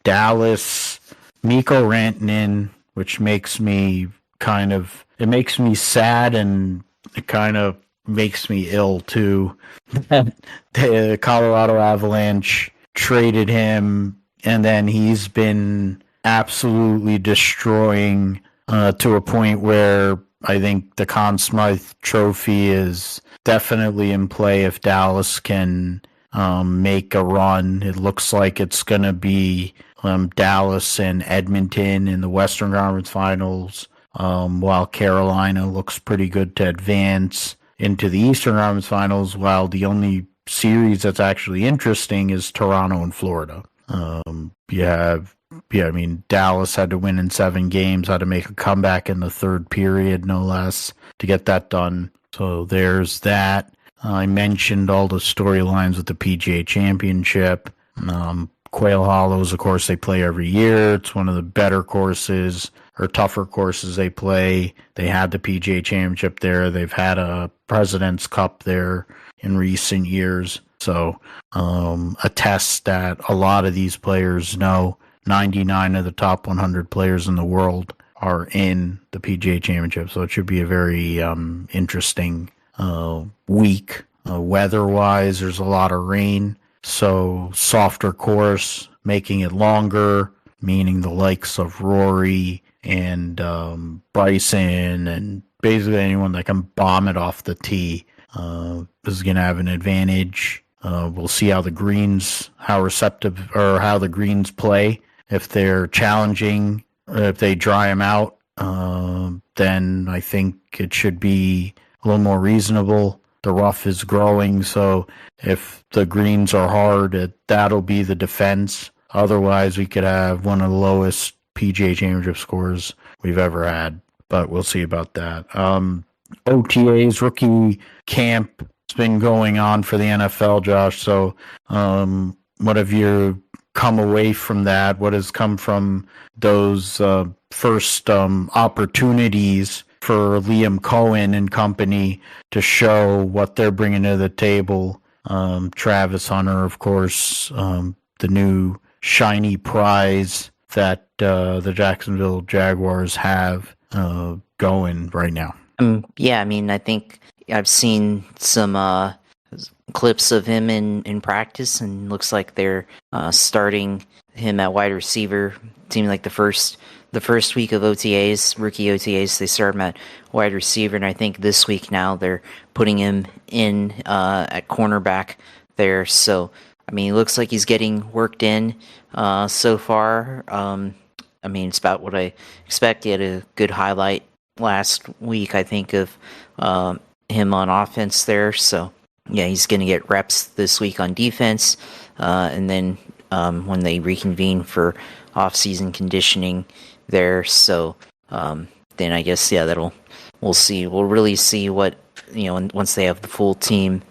Dallas, Mikko Rantanen, which makes me it makes me sad and it kind of makes me ill too. The Colorado Avalanche traded him and then he's been absolutely destroying to a point where I think the Conn Smythe Trophy is definitely in play if Dallas can make a run. It looks like it's going to be Dallas and Edmonton in the Western Conference Finals, while Carolina looks pretty good to advance into the Eastern Conference Finals, while the only series that's actually interesting is Toronto and Florida. I mean, Dallas had to win in 7 games, had to make a comeback in the third period, no less, to get that done. So there's that. I mentioned all the storylines with the PGA Championship. Quail Hollows, of course, they play every year. It's one of the better courses or tougher courses they play. They had the PGA Championship there. They've had a President's Cup there in recent years. So a test that a lot of these players know. 99 of the top 100 players in the world are in the PGA Championship, so it should be a very interesting week. Weather-wise, there's a lot of rain, so softer course, making it longer, meaning the likes of Rory and Bryson and basically anyone that can bomb it off the tee is going to have an advantage. We'll see how the greens, how receptive or how the greens play. If they're challenging, if they dry them out, then I think it should be a little more reasonable. The rough is growing, so if the greens are hard, that'll be the defense. Otherwise, we could have one of the lowest PGA Championship scores we've ever had, but we'll see about that. OTA's rookie camp has been going on for the NFL, Josh, so what have you come away from that? What has come from those first opportunities for Liam Cohen and company to show what they're bringing to the table? Travis Hunter, of course, the new shiny prize that the Jacksonville Jaguars have going right now. Yeah, I mean, I think I've seen some clips of him in practice, and looks like they're starting him at wide receiver. Seemed like the first week of OTAs, rookie OTAs, they start him at wide receiver, and I think this week now they're putting him in at cornerback there. So I mean, it looks like he's getting worked in so far. I mean, it's about what I expect. He had a good highlight last week, I think, of him on offense there. So yeah, he's going to get reps this week on defense, and then when they reconvene for off-season conditioning there. So then I guess, yeah, we'll see. We'll really see what, once they have the full team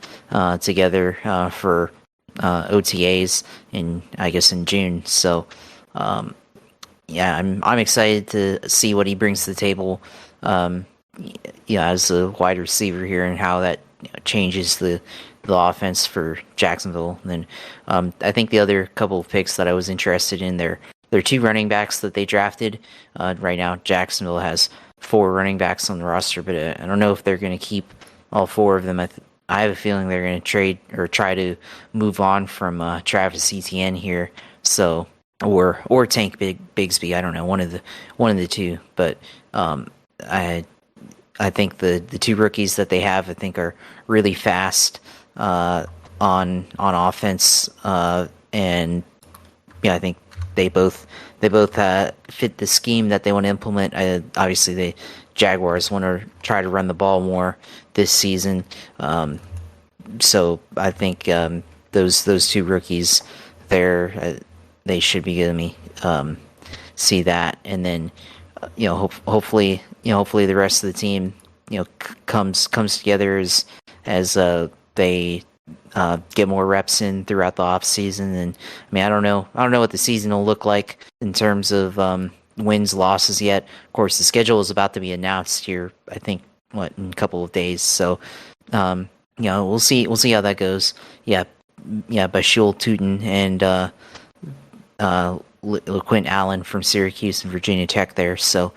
together for OTAs in June. So yeah, I'm excited to see what he brings to the table. As a wide receiver here, and how that changes the offense for Jacksonville. And then I think the other couple of picks that I was interested in, they're two running backs that they drafted. Right now, Jacksonville has 4 running backs on the roster, but I don't know if they're going to keep all 4 of them. I have a feeling they're going to trade or try to move on from Travis Etienne here. So or Tank Bigsby. I don't know, one of the two. But I think the 2 rookies that they have, I think, are really fast on offense, and yeah, I think they both fit the scheme that they want to implement. Obviously, the Jaguars want to try to run the ball more this season, so I think those 2 rookies there, they should be giving me see that, and then hopefully the rest of the team comes together as they get more reps in throughout the off season. And I mean, I don't know what the season will look like in terms of wins, losses yet. Of course, the schedule is about to be announced here, I think, in a couple of days. So we'll see how that goes. Bashul Tootin and LaQuint Allen from Syracuse and Virginia Tech there. So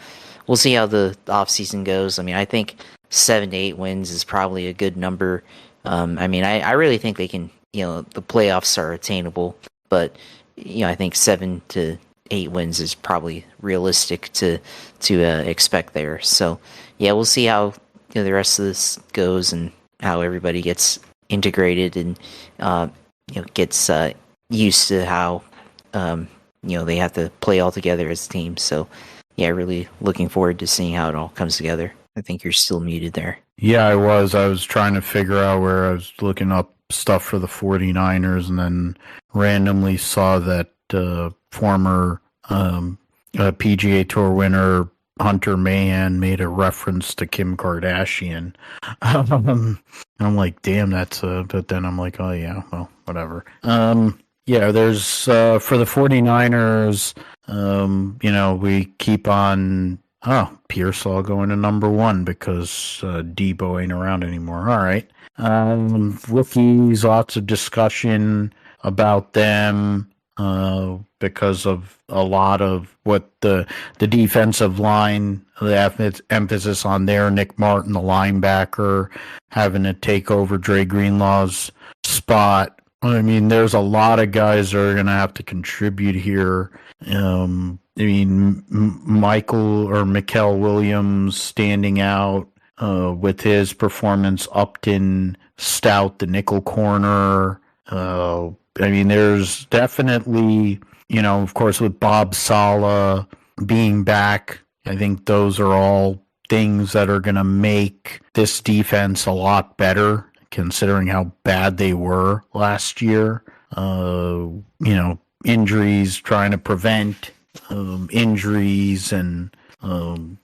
we'll see how the offseason goes. I mean, I think 7 to 8 wins is probably a good number. I mean, I really think they can, the playoffs are attainable, but, I think 7 to 8 wins is probably realistic to expect there. So, yeah, we'll see how the rest of this goes and how everybody gets integrated and, gets used to how, they have to play all together as a team. So, yeah, really looking forward to seeing how it all comes together. I think you're still muted there. Yeah, I was trying to figure out where I was looking up stuff for the 49ers, and then randomly saw that former PGA Tour winner Hunter Mahan made a reference to Kim Kardashian. I'm like, damn, but then I'm like, oh yeah, well, whatever. Yeah, there's for the 49ers, we keep on Oh, Pearsall going to number 1 because Debo ain't around anymore. All right. Rookies, lots of discussion about them because of a lot of what the defensive line, the emphasis on there. Nick Martin, the linebacker, having to take over Dre Greenlaw's spot. I mean, there's a lot of guys that are going to have to contribute here. Mikel Williams standing out with his performance. Upton, Stout, the nickel corner. There's definitely, of course, with Bob Saleh being back, I think those are all things that are going to make this defense a lot better, considering how bad they were last year. Injuries, trying to prevent injuries, and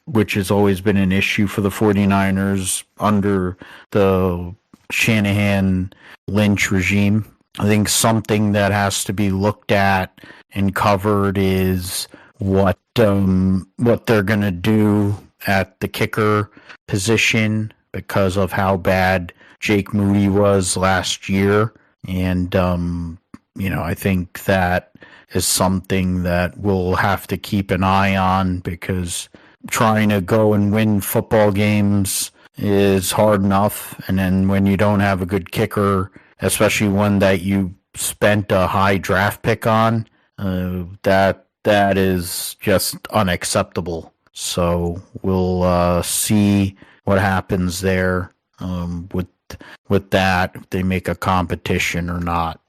which has always been an issue for the 49ers under the Shanahan-Lynch regime. I think something that has to be looked at and covered is what they're going to do at the kicker position because of how bad Jake Moody was last year. And, I think that is something that we'll have to keep an eye on, because trying to go and win football games is hard enough. And then when you don't have a good kicker, especially one that you spent a high draft pick on, that is just unacceptable. So we'll see what happens there with that, if they make a competition or not,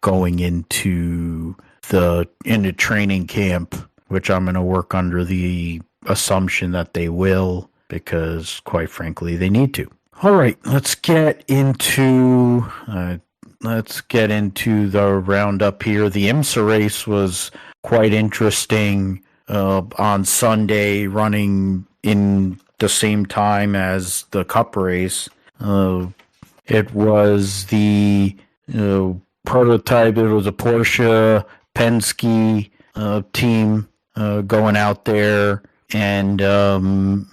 going into training camp, which I'm going to work under the assumption that they will, because quite frankly, they need to. All right, let's get into the roundup here. The IMSA race was quite interesting on Sunday, running in the same time as the Cup race. It was the prototype. It was a Porsche Penske team going out there and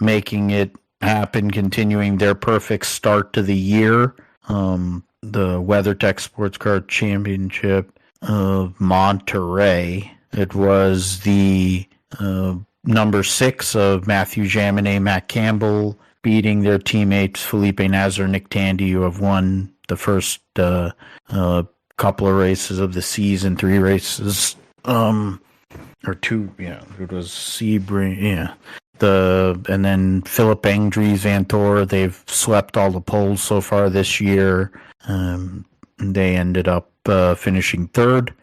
making it happen, continuing their perfect start to the year. The WeatherTech Sports Car Championship of Monterey. It was the number 6 of Matthew Jaminet, Matt Campbell, beating their teammates Felipe Nasr, Nick Tandy, who have won the first couple of races of the season, 3 races, or 2. Yeah, it was Sebring. Yeah. And then Philip Engdries, Vantor, they've swept all the poles so far this year. They ended up finishing 3rd.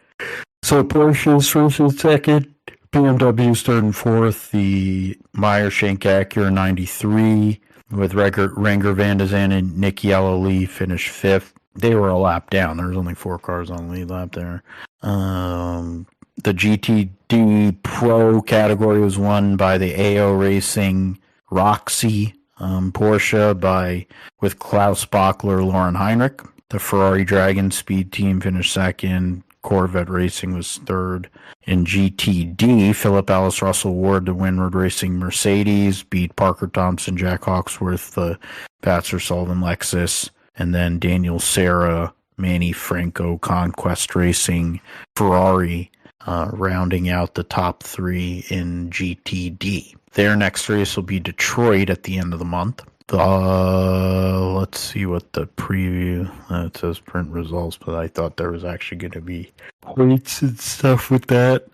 So Porsche's first and 2nd, BMW's 3rd and 4th, the Meyer-Shank Acura 93 with Renger Van de Zandt and Nick Yellow-Lee finished 5th. They were a lap down. There was only 4 cars on the lead lap there. The GTD Pro category was won by the AO Racing Roxy Porsche with Klaus Bachler, Lauren Heinrich. The Ferrari Dragon Speed team finished 2nd. Corvette Racing was 3rd. In GTD, Philip Alice Russell Ward, the Windward Racing Mercedes, beat Parker Thompson, Jack Hawksworth, the Patzer Sullivan Lexus, and then Daniel Serra, Manny Franco, Conquest Racing, Ferrari, rounding out the top 3 in GTD. Their next race will be Detroit at the end of the month. Let's see what the preview, it says print results, but I thought there was actually going to be points and stuff with that.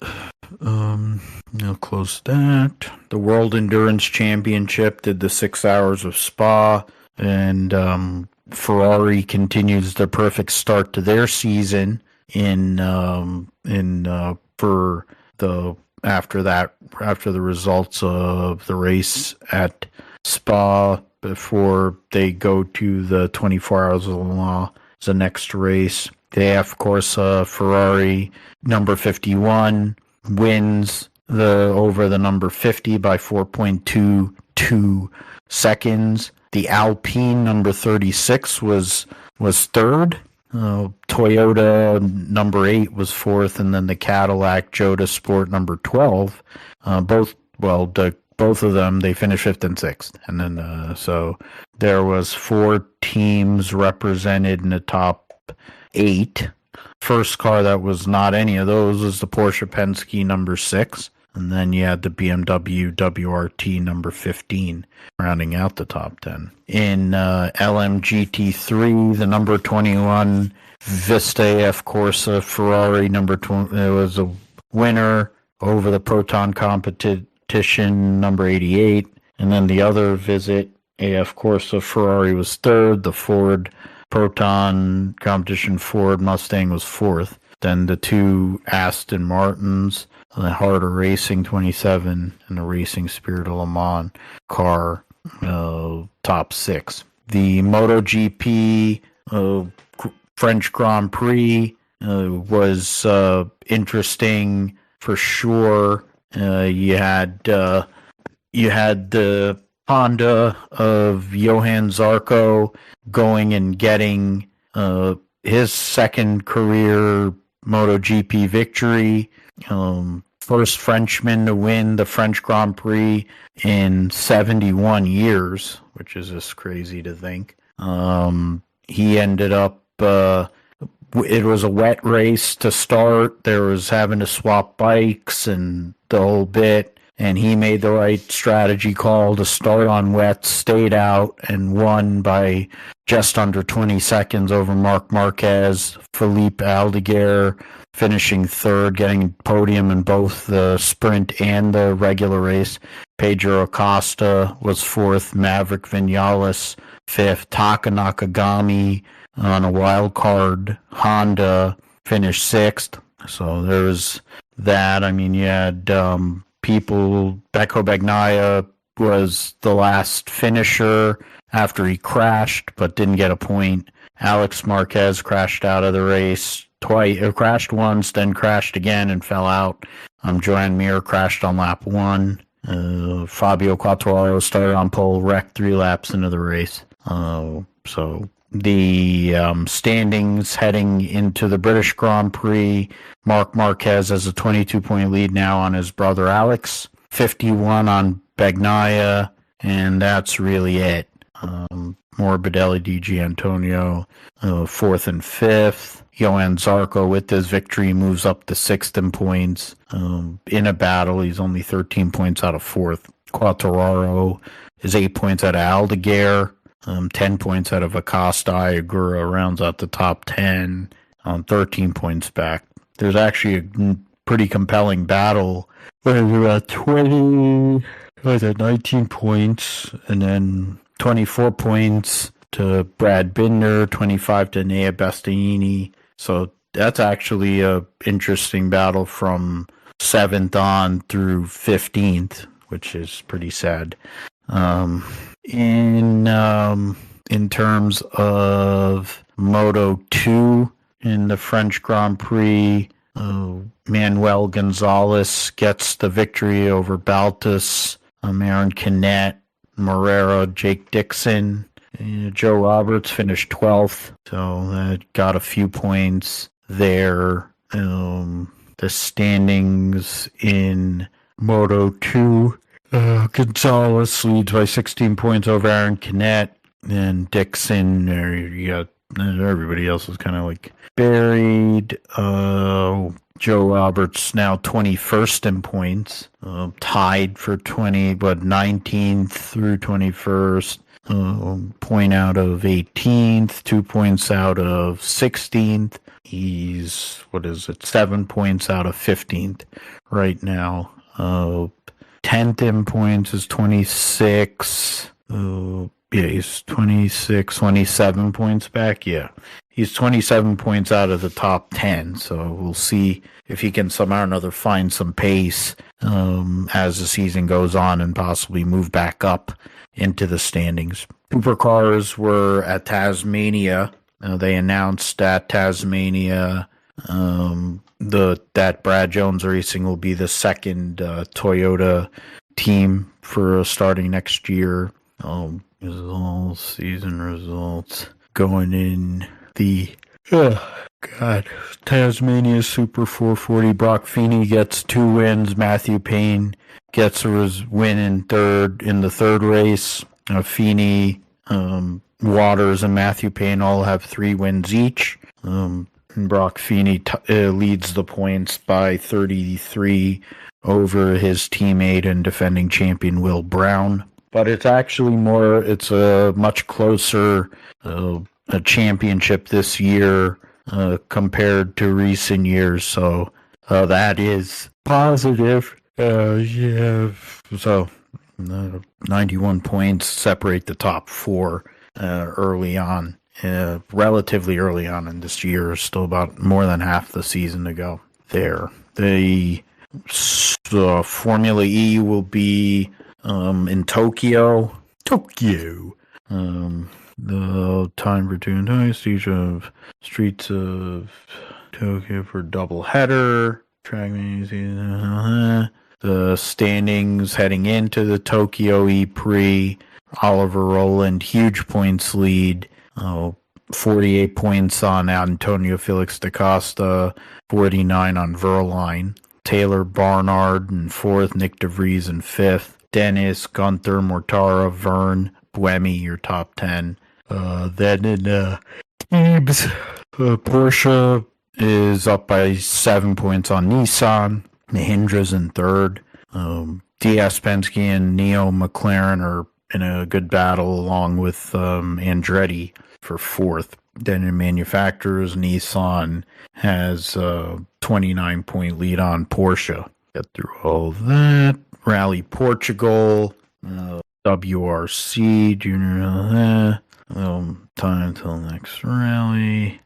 I'll close that. The World Endurance Championship did the 6 hours of Spa, and Ferrari continues their perfect start to their season after the results of the race at Spa, before they go to the 24 Hours of Le Mans, the next race. They have, of course, Ferrari number 51 wins over the number 50 by 4.22 seconds. The Alpine number 36 was 3rd. Toyota number 8 was 4th, and then the Cadillac Jota Sport number 12. Both both of them, they finished 5th and 6th. And then, so there was 4 teams represented in the top 8. First car that was not any of those was the Porsche Penske number 6. And then you had the BMW WRT number 15 rounding out the top 10. In LMGT3, the number 21 Vista AF Corsa Ferrari number 20, it was a winner over the Proton competition number 88. And then the other visit, AF Corsa Ferrari was 3rd. The Ford Proton competition Ford Mustang was 4th. Then the 2 Aston Martins, the Harder Racing 27 and the Racing Spirit of Le Mans car, top 6. The MotoGP French Grand Prix was interesting for sure. You had the Honda of Johan Zarco going and getting his second career MotoGP victory. First Frenchman to win the French Grand Prix in 71 years, which is just crazy to think. He ended up, it was a wet race to start. There was having to swap bikes and the whole bit. And he made the right strategy call to start on wet, stayed out, and won by just under 20 seconds over Marc Marquez. Felipe Aldeguer finishing 3rd, getting podium in both the sprint and the regular race. Pedro Acosta was 4th, Maverick Vinales 5th, Taka Nakagami on a wild card Honda finished 6th. So there was that. I mean, you had people, Pecco Bagnaia was the last finisher after he crashed, but didn't get a point. Alex Marquez crashed out of the race twice, crashed once, then crashed again and fell out. Joan Mir crashed on lap 1. Fabio Quartararo started on pole, wrecked 3 laps into the race. So the standings heading into the British Grand Prix, Marc Marquez has a 22-point lead now on his brother Alex, 51 on Bagnaia, and that's really it. Morbidelli, DG Antonio, 4th and 5th. Johan Zarco, with his victory, moves up to 6th in points. In a battle, he's only 13 points out of 4th. Quartararo is 8 points out of Aldeguer. 10 points out of Acosta. Agura rounds out the top 10 on 13 points back. There's actually a pretty compelling battle where there's about 19 points and then 24 points to Brad Binder, 25 to Nea Bastianini. So that's actually a interesting battle from 7th on through 15th, which is pretty sad. In terms of Moto2 in the French Grand Prix, Manuel Gonzalez gets the victory over Baltus, Aaron Canet, Morera, Jake Dixon. Joe Roberts finished 12th, so that got a few points there. The standings in Moto2, Gonzalez leads by 16 points over Aaron Canet, and Dixon, you got everybody else is kind of like buried. Joe Roberts now 21st in points, tied for 19th through 21st. Point out of 18th, 2 points out of 16th. He's, 7 points out of 15th right now. 10th in points is 26. He's 26, 27 points back. Yeah, he's 27 points out of the top 10. So we'll see if he can somehow or another find some pace as the season goes on and possibly move back up into the standings. Supercars were at Tasmania. They announced at Tasmania that Brad Jones Racing will be the second Toyota team for starting next year. Season results going in the God. Tasmania Super 440. Brock Feeney gets 2 wins. Matthew Payne gets his win in the third race. Feeney, Waters, and Matthew Payne all have 3 wins each. Brock Feeney leads the points by 33 over his teammate and defending champion Will Brown. But it's actually it's a much closer a championship this year compared to recent years. So that is positive. So 91 points separate the top 4 early on. Relatively early on in this year, still about more than half the season to go there. The Formula E will be in Tokyo. The time for doing Stage of Streets of Tokyo for double header. Track the standings heading into the Tokyo E Prix. Oliver Rowland, huge points lead. 48 points on Antonio Felix da Costa, 49 on Verline. Taylor Barnard in 4th, Nick DeVries in 5th. Dennis, Gunther, Mortara, Verne, Buemi, your top 10. Then in teams, Porsche is up by 7 points on Nissan. Mahindra's in 3rd. DS Penske and Neo McLaren are in a good battle along with Andretti for 4th. Then in manufacturers, Nissan has a 29-point lead on Porsche. Get through all that. Rally Portugal, WRC, Junior, time till next rally.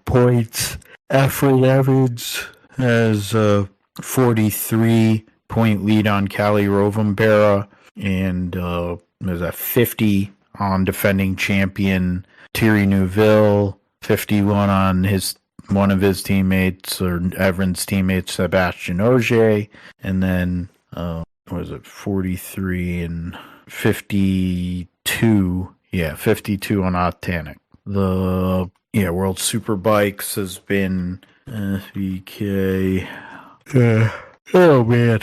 Points. Alfred Evans has a 43-point lead on Cali Rovembera, and there's a 50 on defending champion Thierry Neuville, 51 on one of his teammates, or Evans' teammates, Sebastian Ogier, and then 43 and 52? Yeah, 52 on Ottanic. The World Superbikes has been SBK. Oh man,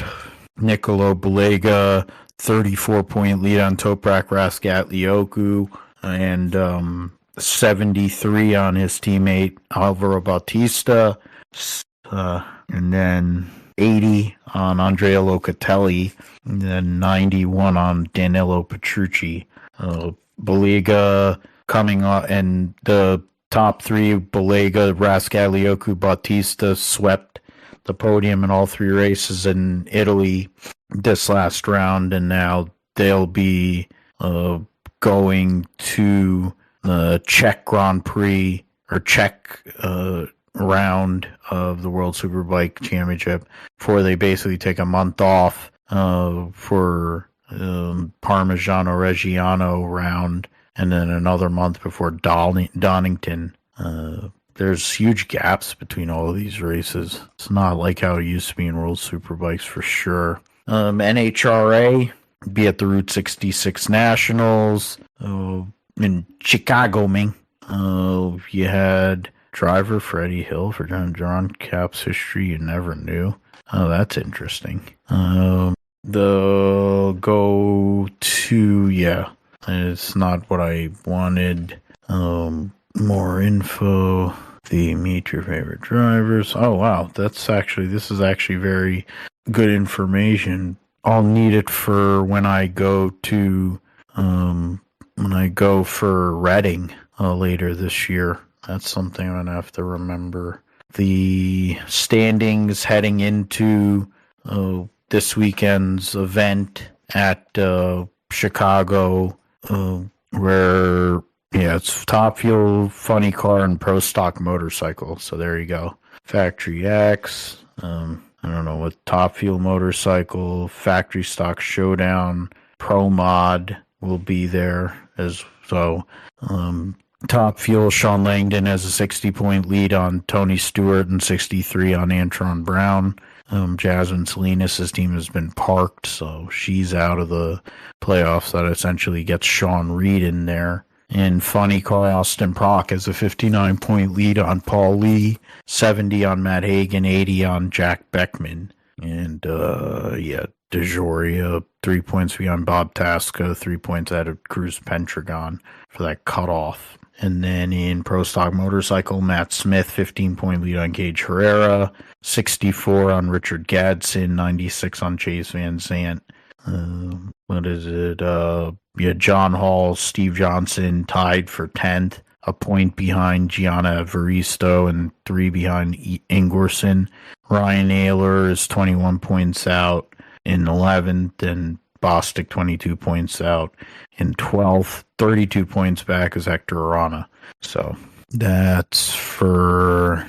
Nicolo Balega, 34-point lead on Toprak Raskat-Lioku, and 73 on his teammate Alvaro Bautista, and then 80 on Andrea Locatelli, and then 91 on Danilo Petrucci. Balega coming on, and the top 3, Balega, Raskat-Lioku, Bautista, swept the podium in all 3 races in Italy this last round, and now they'll be going to the Czech Grand Prix, or Czech round of the World Superbike Championship, before they basically take a month off for Parmigiano Reggiano round, and then another month before Donington. There's huge gaps between all of these races. It's not like how it used to be in World Superbikes for sure. NHRA be at the Route 66 Nationals in Chicago, Ming. You had driver Freddie Hill for John Cap's history you never knew. Oh, that's interesting. The go to, it's not what I wanted. More info. The meet your favorite drivers. Oh wow, this is actually very good information. I'll need it for when I go for Reading later this year. That's something I'm gonna have to remember. The standings heading into this weekend's event at Chicago, where it's Top Fuel, Funny Car, and Pro Stock Motorcycle. So there you go. Factory X. I don't know what Top Fuel Motorcycle, Factory Stock Showdown, Pro Mod will be there as so. Top Fuel, Sean Langdon has a 60-point lead on Tony Stewart and 63 on Antron Brown. Jasmine Salinas' team has been parked, so she's out of the playoffs. That essentially gets Sean Reed in there. And funny car, Austin Prock has a 59-point lead on Paul Lee, 70 on Matt Hagan, 80 on Jack Beckman. And, DeJoria, 3 points beyond Bob Tasca, 3 points out of Cruz Pentragon for that cutoff. And then in Pro Stock Motorcycle, Matt Smith, 15-point lead on Gage Herrera, 64 on Richard Gadsden, 96 on Chase Van Zandt. John Hall, Steve Johnson tied for 10th, a point behind Gianna Evaristo and 3 behind Ingwerson. Ryan Naylor is 21 points out in 11th, and Bostic 22 points out in 12th. 32 points back is Hector Arana. So that's for,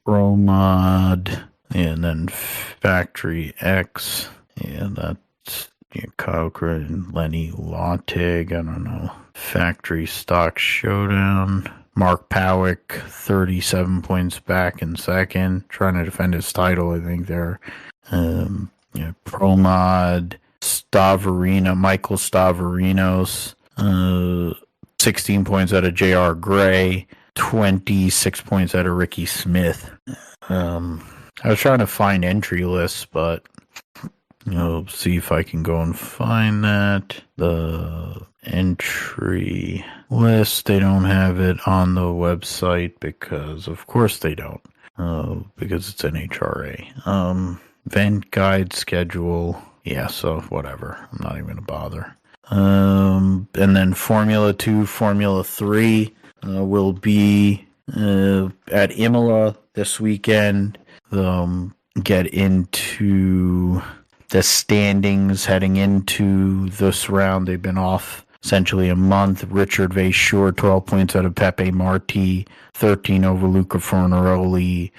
Pro Mod, and then Factory X, and that's Kyle Creighton, Lenny Lottig, I don't know. Factory Stock Showdown. Mark Powick, 37 points back in second, trying to defend his title, I think there. Pro Mod, Michael Stavarinos, 16 points out of J.R. Gray, 26 points out of Ricky Smith. I was trying to find entry lists, but see if I can go and find that. The entry list, they don't have it on the website because, of course, they don't. Because it's NHRA. Event guide schedule. Yeah, so whatever. I'm not even going to bother. And then Formula 2, Formula 3 will be at Imola this weekend. Get into the standings heading into this round. They've been off essentially a month. Richard Vachur, 12 points out of Pepe Marti, 13 over Luca Fornaroli.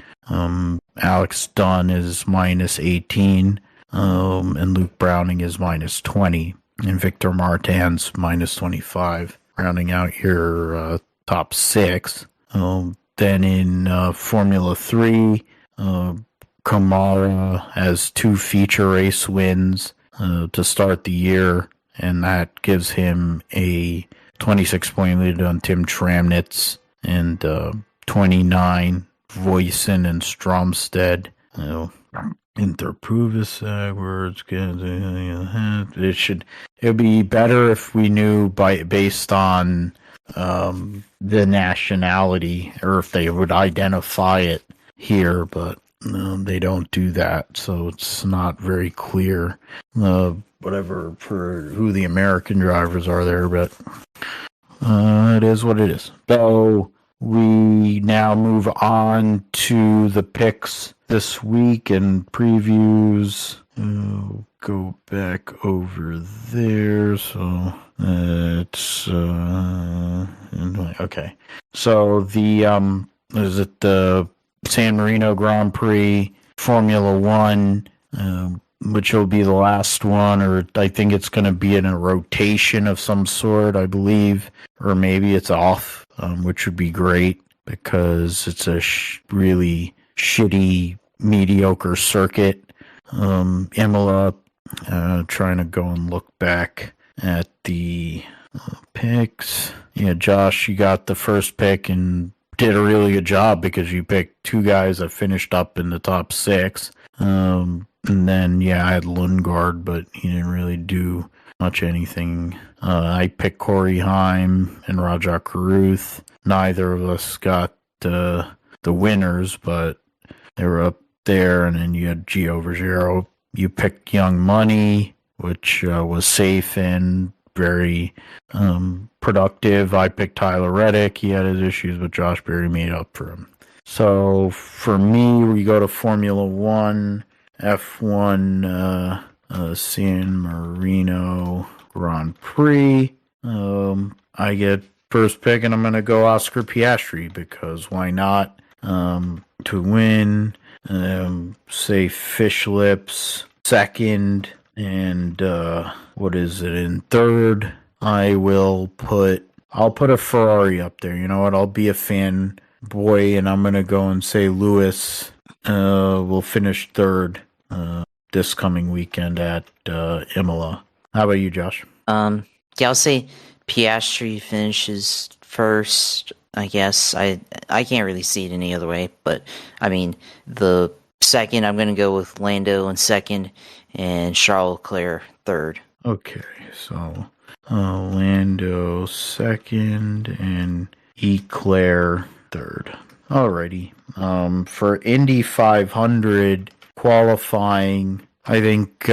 Alex Dunn is minus 18, and Luke Browning is minus 20, and Victor Martin's minus 25, rounding out your top 6. Then in Formula 3, Kamara has 2 feature race wins to start the year, and that gives him a 26-point lead on Tim Tramnitz and 29 Voisin and Stromstead. Interprovis words. It would be better if we knew based on the nationality, or if they would identify it here, but they don't do that, so it's not very clear whatever for who the American drivers are there, but it is what it is. So we now move on to the picks this week and previews. Go back over there. So it's okay. So the San Marino Grand Prix Formula One, which will be the last one, or I think it's going to be in a rotation of some sort, I believe, or maybe it's off, which would be great because it's a really shitty, mediocre circuit. Imola, trying to go and look back at the picks. Yeah, Josh, you got the first pick and did a really good job because you picked 2 guys that finished up in the top 6. And then, I had Lundgaard, but he didn't really do much anything. I picked Corey Heim and Rajah Caruth. Neither of us got the winners, but they were up there. And then you had Gio Vergero. You picked Young Money, which was safe and very productive. I picked Tyler Reddick. He had his issues, but Josh Berry made up for him. So for me, we go to Formula 1, F1, San Marino Grand Prix. I get first pick, and I'm going to go Oscar Piastri because why not? To win, say Fish Lips second, and in third? I'll put a Ferrari up there. You know what? I'll be a fan boy, and I'm going to go and say Lewis will finish third this coming weekend at Imola. How about you, Josh? Yeah, I'll say Piastri finishes first. I guess I can't really see it any other way, but I mean the second I'm gonna go with Lando in second and Charles Leclerc third. Okay, so Lando second and Eclair third. Alrighty. For Indy 500 qualifying, I think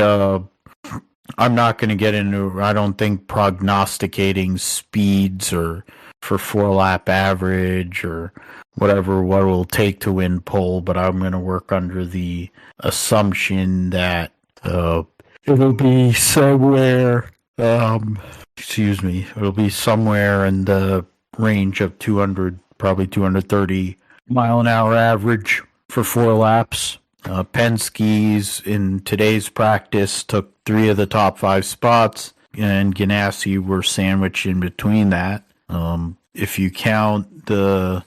I'm not going to get into, I don't think, prognosticating speeds or for 4-lap average or whatever, what it will take to win pole, but I'm going to work under the assumption that it'll be somewhere, it'll be somewhere in the range of 200, probably 230 mile an hour average for 4 laps. Penske's in today's practice took 3 of the top 5 spots, and Ganassi were sandwiched in between that. If you count the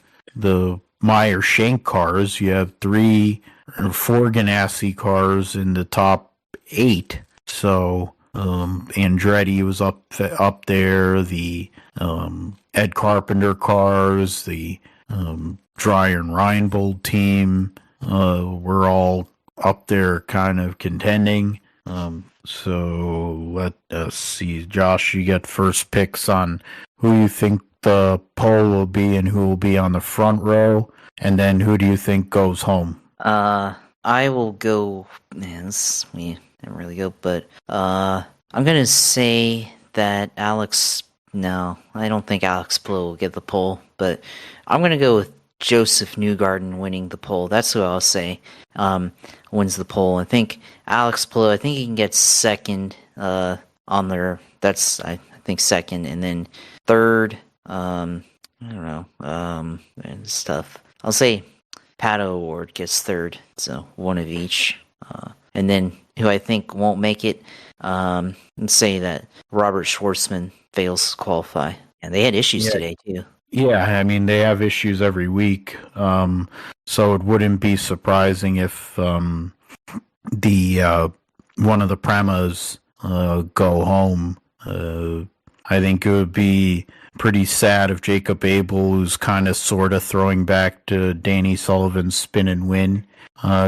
Meyer Shank cars, you have 3 or 4 Ganassi cars in the top 8. So Andretti was up there. The Ed Carpenter cars, the Dreyer and Reinbold team were all up there kind of contending. So let us see. Josh, you get first picks on who you think the pole will be and who will be on the front row, and then who do you think goes home? I will go. Man, we didn't really go, but I'm gonna say that Alex. No, I don't think Alex Palou will get the pole, but I'm gonna go with Joseph Newgarden winning the pole. That's who I'll say wins the pole. I think Alex Palou, I think he can get second on there. That's I think second, and then third. I don't know. It's tough. I'll say Pato Award gets third, so one of each. And then who I think won't make it. Let's say that Robert Schwartzman fails to qualify, and they had issues today too. Yeah, I mean, they have issues every week, so it wouldn't be surprising if the one of the Premas go home. I think it would be pretty sad if Jacob Abel, who's kind of sort of throwing back to Danny Sullivan's spin and win,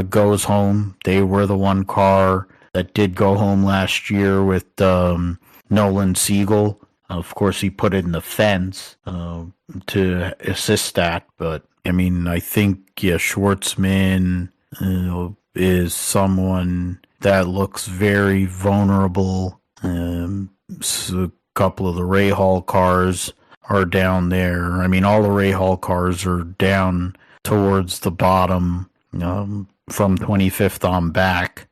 goes home. They were the one car that did go home last year with Nolan Siegel. Of course, he put it in the fence to assist that. But, I mean, I think, Schwartzman is someone that looks very vulnerable. So a couple of the Raehaul cars are down there. I mean, all the Raehaul cars are down towards the bottom from 25th on back.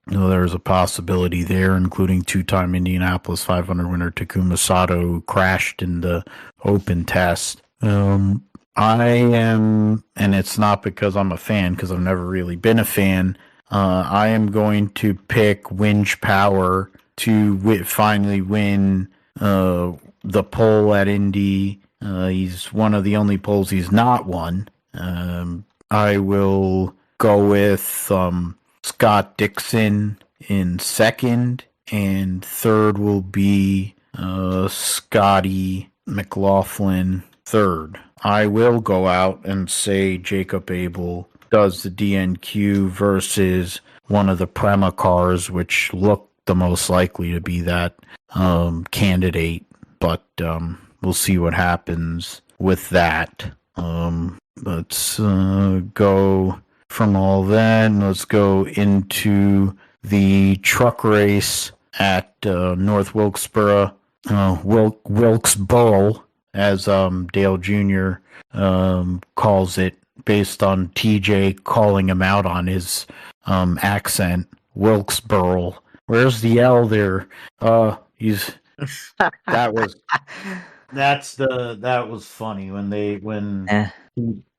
There's a possibility there, including 2-time Indianapolis 500 winner Takuma Sato, who crashed in the open test. I am, and it's not because I'm a fan, because I've never really been a fan, I am going to pick Winch Power to finally win the pole at Indy. He's one of the only poles he's not won. I will go with Scott Dixon in second, and third will be Scotty McLaughlin third. I will go out and say Jacob Abel does the DNQ versus one of the Prema cars, which look the most likely to be that candidate, but we'll see what happens with that. Let's go from all that. Let's go into the truck race at North Wilkesboro, Wilkesboro, as Dale Jr. Calls it, based on TJ calling him out on his accent. Wilkesboro. Where's the L there? That was funny when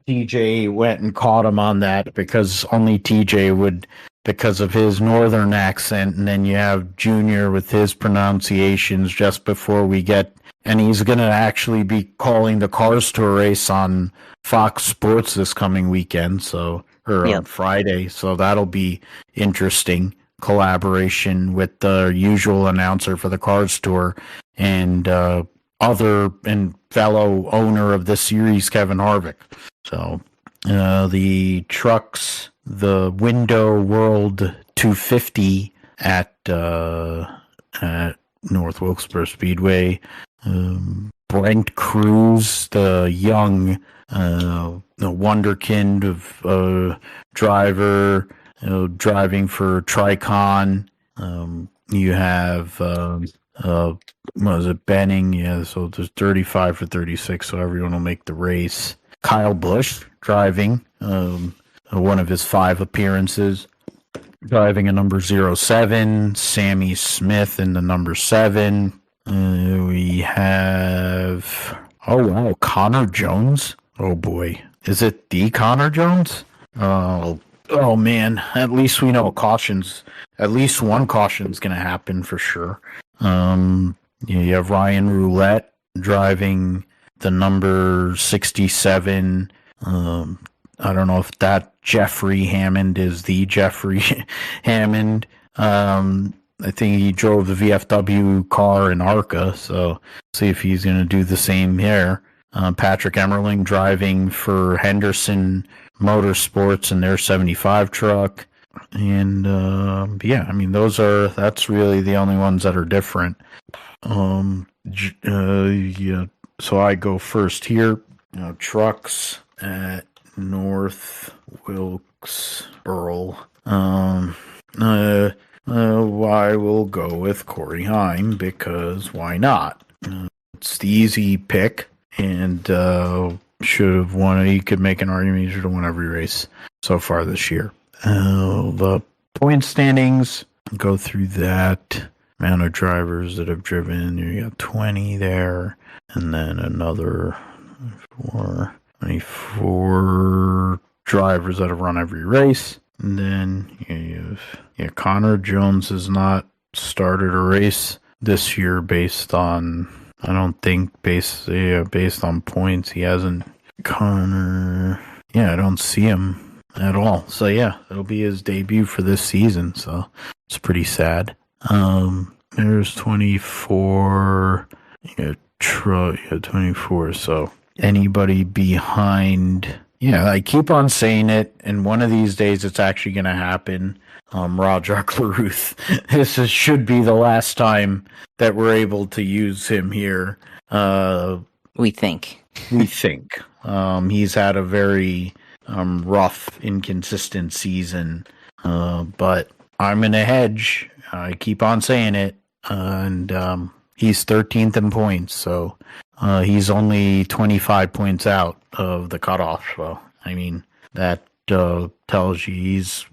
TJ went and caught him on that, because only TJ would, because of his northern accent, and then you have Junior with his pronunciations just before we get, and he's going to actually be calling the Cars Tour race on Fox Sports this coming weekend, on Friday, so that'll be interesting. collaboration with the usual announcer for the Cars Tour and other and fellow owner of the series, Kevin Harvick. So the trucks, the Window World 250 at North Wilkesboro Speedway. Brent Cruz, the young the wonderkind of driver, driving for Tricon. You have was it Benning? Yeah, so there's 35 for 36, so everyone will make the race. Kyle Busch driving one of his 5 appearances, driving a number 07. Sammy Smith in the number 7. We have Connor Jones. Oh boy, is it the Connor Jones? Oh man, at least we know at least one caution's gonna happen for sure. You have Ryan Roulette driving the number 67. I don't know if that Jeffrey Hammond is the Jeffrey Hammond. I think he drove the VFW car in ARCA, so see if he's going to do the same here. Patrick Emmerling driving for Henderson Motorsports in their 75 truck. And, that's really the only ones that are different. So I go first here. Trucks at North Wilkesboro. I will go with Corey Heim because why not? It's the easy pick, and should have won. He could make an argument he should have won every race so far this year. The point standings, go through that. Amount of drivers that have driven. You got 20 there, and then another 24 drivers that have run every race. And then you have, Connor Jones has not started a race this year based on points. He hasn't. Connor, I don't see him at all. So it'll be his debut for this season. So it's pretty sad. There's 24. 24. So anybody behind. I keep on saying it, and one of these days it's actually going to happen. Roger Claruth. This should be the last time that we're able to use him here. We think. He's had a very rough, inconsistent season. But I'm in a hedge. I keep on saying it. And he's 13th in points, so he's only 25 points out of the cutoff. So, that tells you he's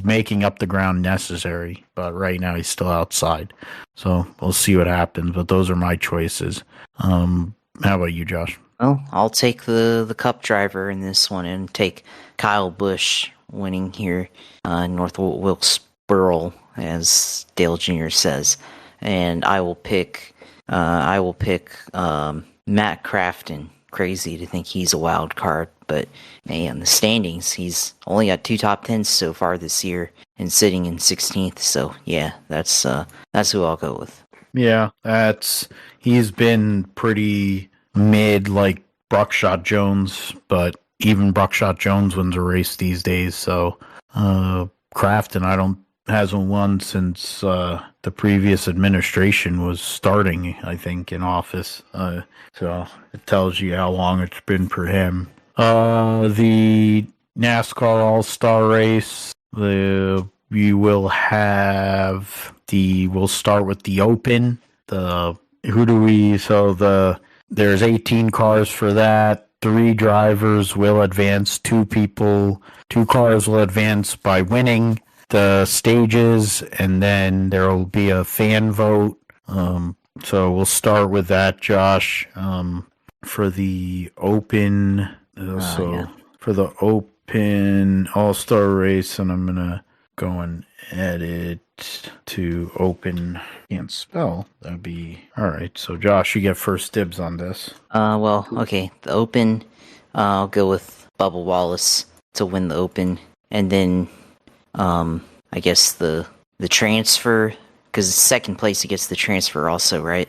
making up the ground necessary, but right now he's still outside. So we'll see what happens, but those are my choices. How about you, Josh? Well, I'll take the Cup driver in this one and take Kyle Busch winning here North Wilkesboro, as Dale Jr. says. And I will pick Matt Crafton. Crazy to think he's a wild card, but man, the standings, he's only got 2 top 10s so far this year and sitting in 16th. So that's who I'll go with. Yeah, he's been pretty mid, like Buckshot Jones, but even Buckshot Jones wins a race these days. So Crafton hasn't won since the previous administration was starting, I think, in office. So it tells you how long it's been for him. The NASCAR All-Star race, we'll start with the Open. There's 18 cars for that. 3 drivers will advance. 2 cars will advance by winning the stages, and then there will be a fan vote. So we'll start with that, Josh. For the Open, for the Open All-Star race, and I'm gonna go and edit to Open. Can't spell. That'd be all right. So Josh, you get first dibs on this. The Open, I'll go with Bubba Wallace to win the Open, and then I I guess the transfer, because second place he gets the transfer also, right?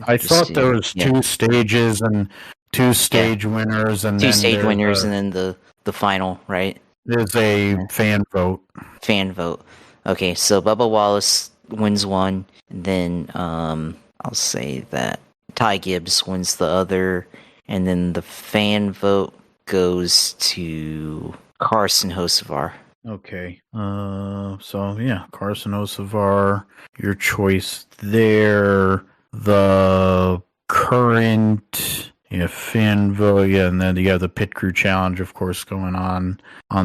I thought there was 2 stages and 2 stage winners, and 2 then stage winners, and then the final, right? There's a fan vote. Fan vote. Okay, so Bubba Wallace wins one, and then I'll say that Ty Gibbs wins the other, and then the fan vote goes to Carson Hocevar. Okay. So yeah, Carson Hocevar, your choice there. The current fan vote, and then you have the Pit Crew Challenge, of course, going on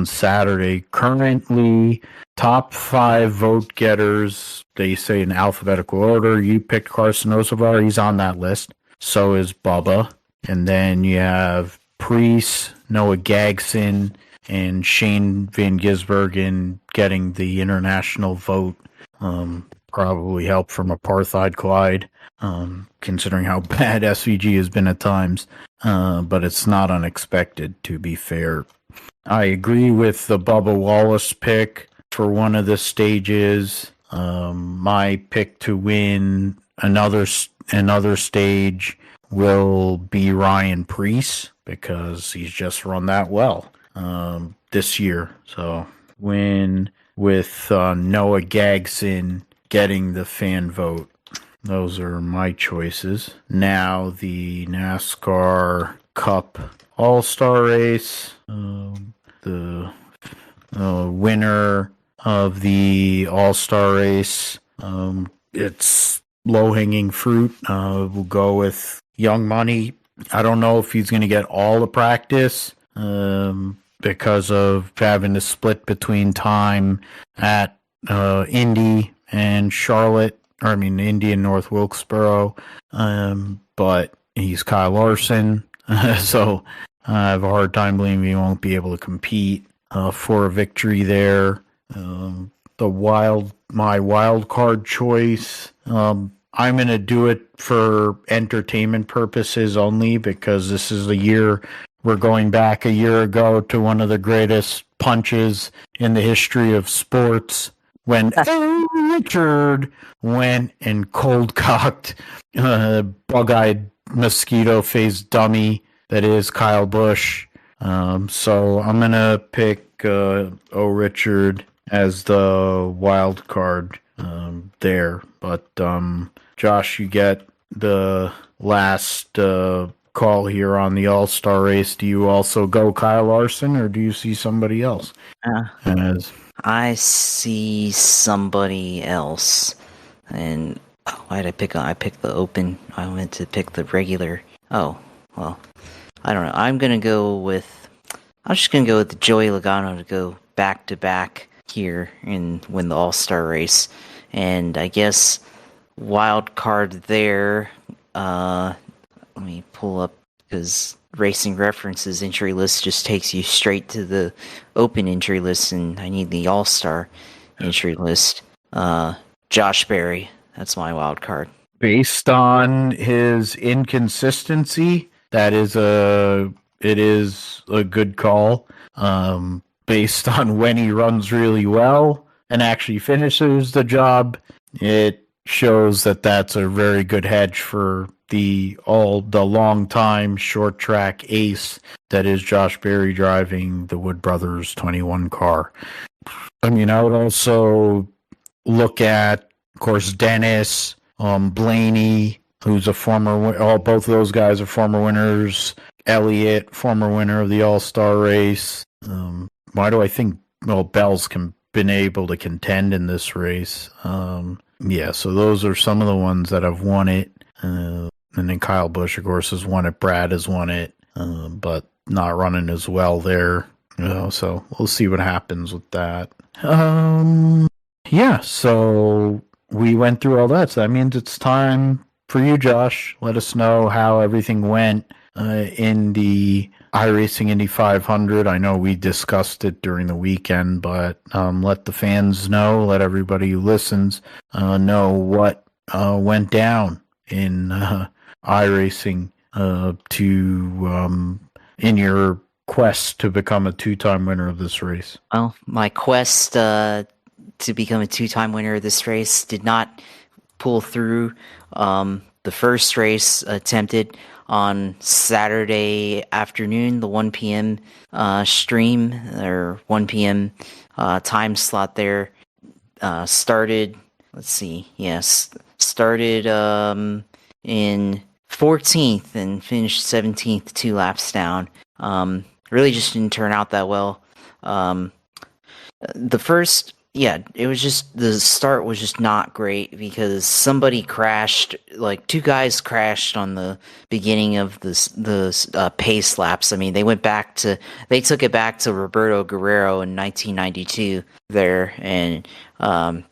Saturday. Currently, top 5 vote getters, they say in alphabetical order. You picked Carson Hocevar, he's on that list. So is Bubba. And then you have Priest, Noah Gragson, and Shane Van Gisbergen getting the international vote. Probably help from Apartheid Clyde, considering how bad SVG has been at times. But it's not unexpected, to be fair. I agree with the Bubba Wallace pick for one of the stages. My pick to win another stage will be Ryan Preece, because he's just run that well this year. So win with Noah Gragson getting the fan vote. Those are my choices. Now the NASCAR Cup All-Star Race. The winner of the All-Star Race, it's low-hanging fruit. We'll go with Young Money. I don't know if he's going to get all the practice because of having to split between time at Indy and Charlotte. Indy and North Wilkesboro. But he's Kyle Larson. So I have a hard time believing he won't be able to compete for a victory there. My wild card choice, I'm going to do it for entertainment purposes only, because this is the year we're going back a year ago to one of the greatest punches in the history of sports, when Richard went and cold-cocked bug-eyed mosquito-faced dummy that is Kyle Busch. So I'm going to pick Richard as the wild card there. But Josh, you get the last call here on the All-Star race. Do you also go Kyle Larson, or do you see somebody else? I see somebody else. And why did I pick? I picked the open. I went to pick the regular. Oh, well, I don't know. I'm just gonna go with Joey Logano to go back to back here and win the All-Star race. And I guess wild card there. Let me pull up, because Racing References entry list just takes you straight to the open entry list, and I need the All-Star entry list. Josh Berry, that's my wild card. Based on his inconsistency, it is a good call. Based on when he runs really well and actually finishes the job, it shows that that's a very good hedge for the long time short track ace that is Josh Berry, driving the Wood Brothers 21 car. I would also look at, of course, Dennis, Blaney, who's a former, both of those guys are former winners. Elliott, former winner of the All-Star race. Why do I think Bell's been able to contend in this race? So those are some of the ones that have won it. And then Kyle Busch, of course, has won it. Brad has won it, but not running as well there. So we'll see what happens with that. So we went through all that. So that means it's time for you, Josh. Let us know how everything went in the iRacing Indy 500. I know we discussed it during the weekend, but let the fans know, let everybody who listens know what went down in iRacing in your quest to become a 2-time winner of this race. Well, my quest to to become a 2-time winner of this race. Did not pull through. The first race attempted on Saturday afternoon, the 1 p.m. Stream, or 1 p.m. Time slot there. Started, let's see, yes, started in 14th and finished 17th, 2 laps down. Really just didn't turn out that well. It was just, the start was just not great because somebody crashed, like 2 guys crashed on the beginning of the pace laps. I mean, they took it back to Roberto Guerrero in 1992 there, and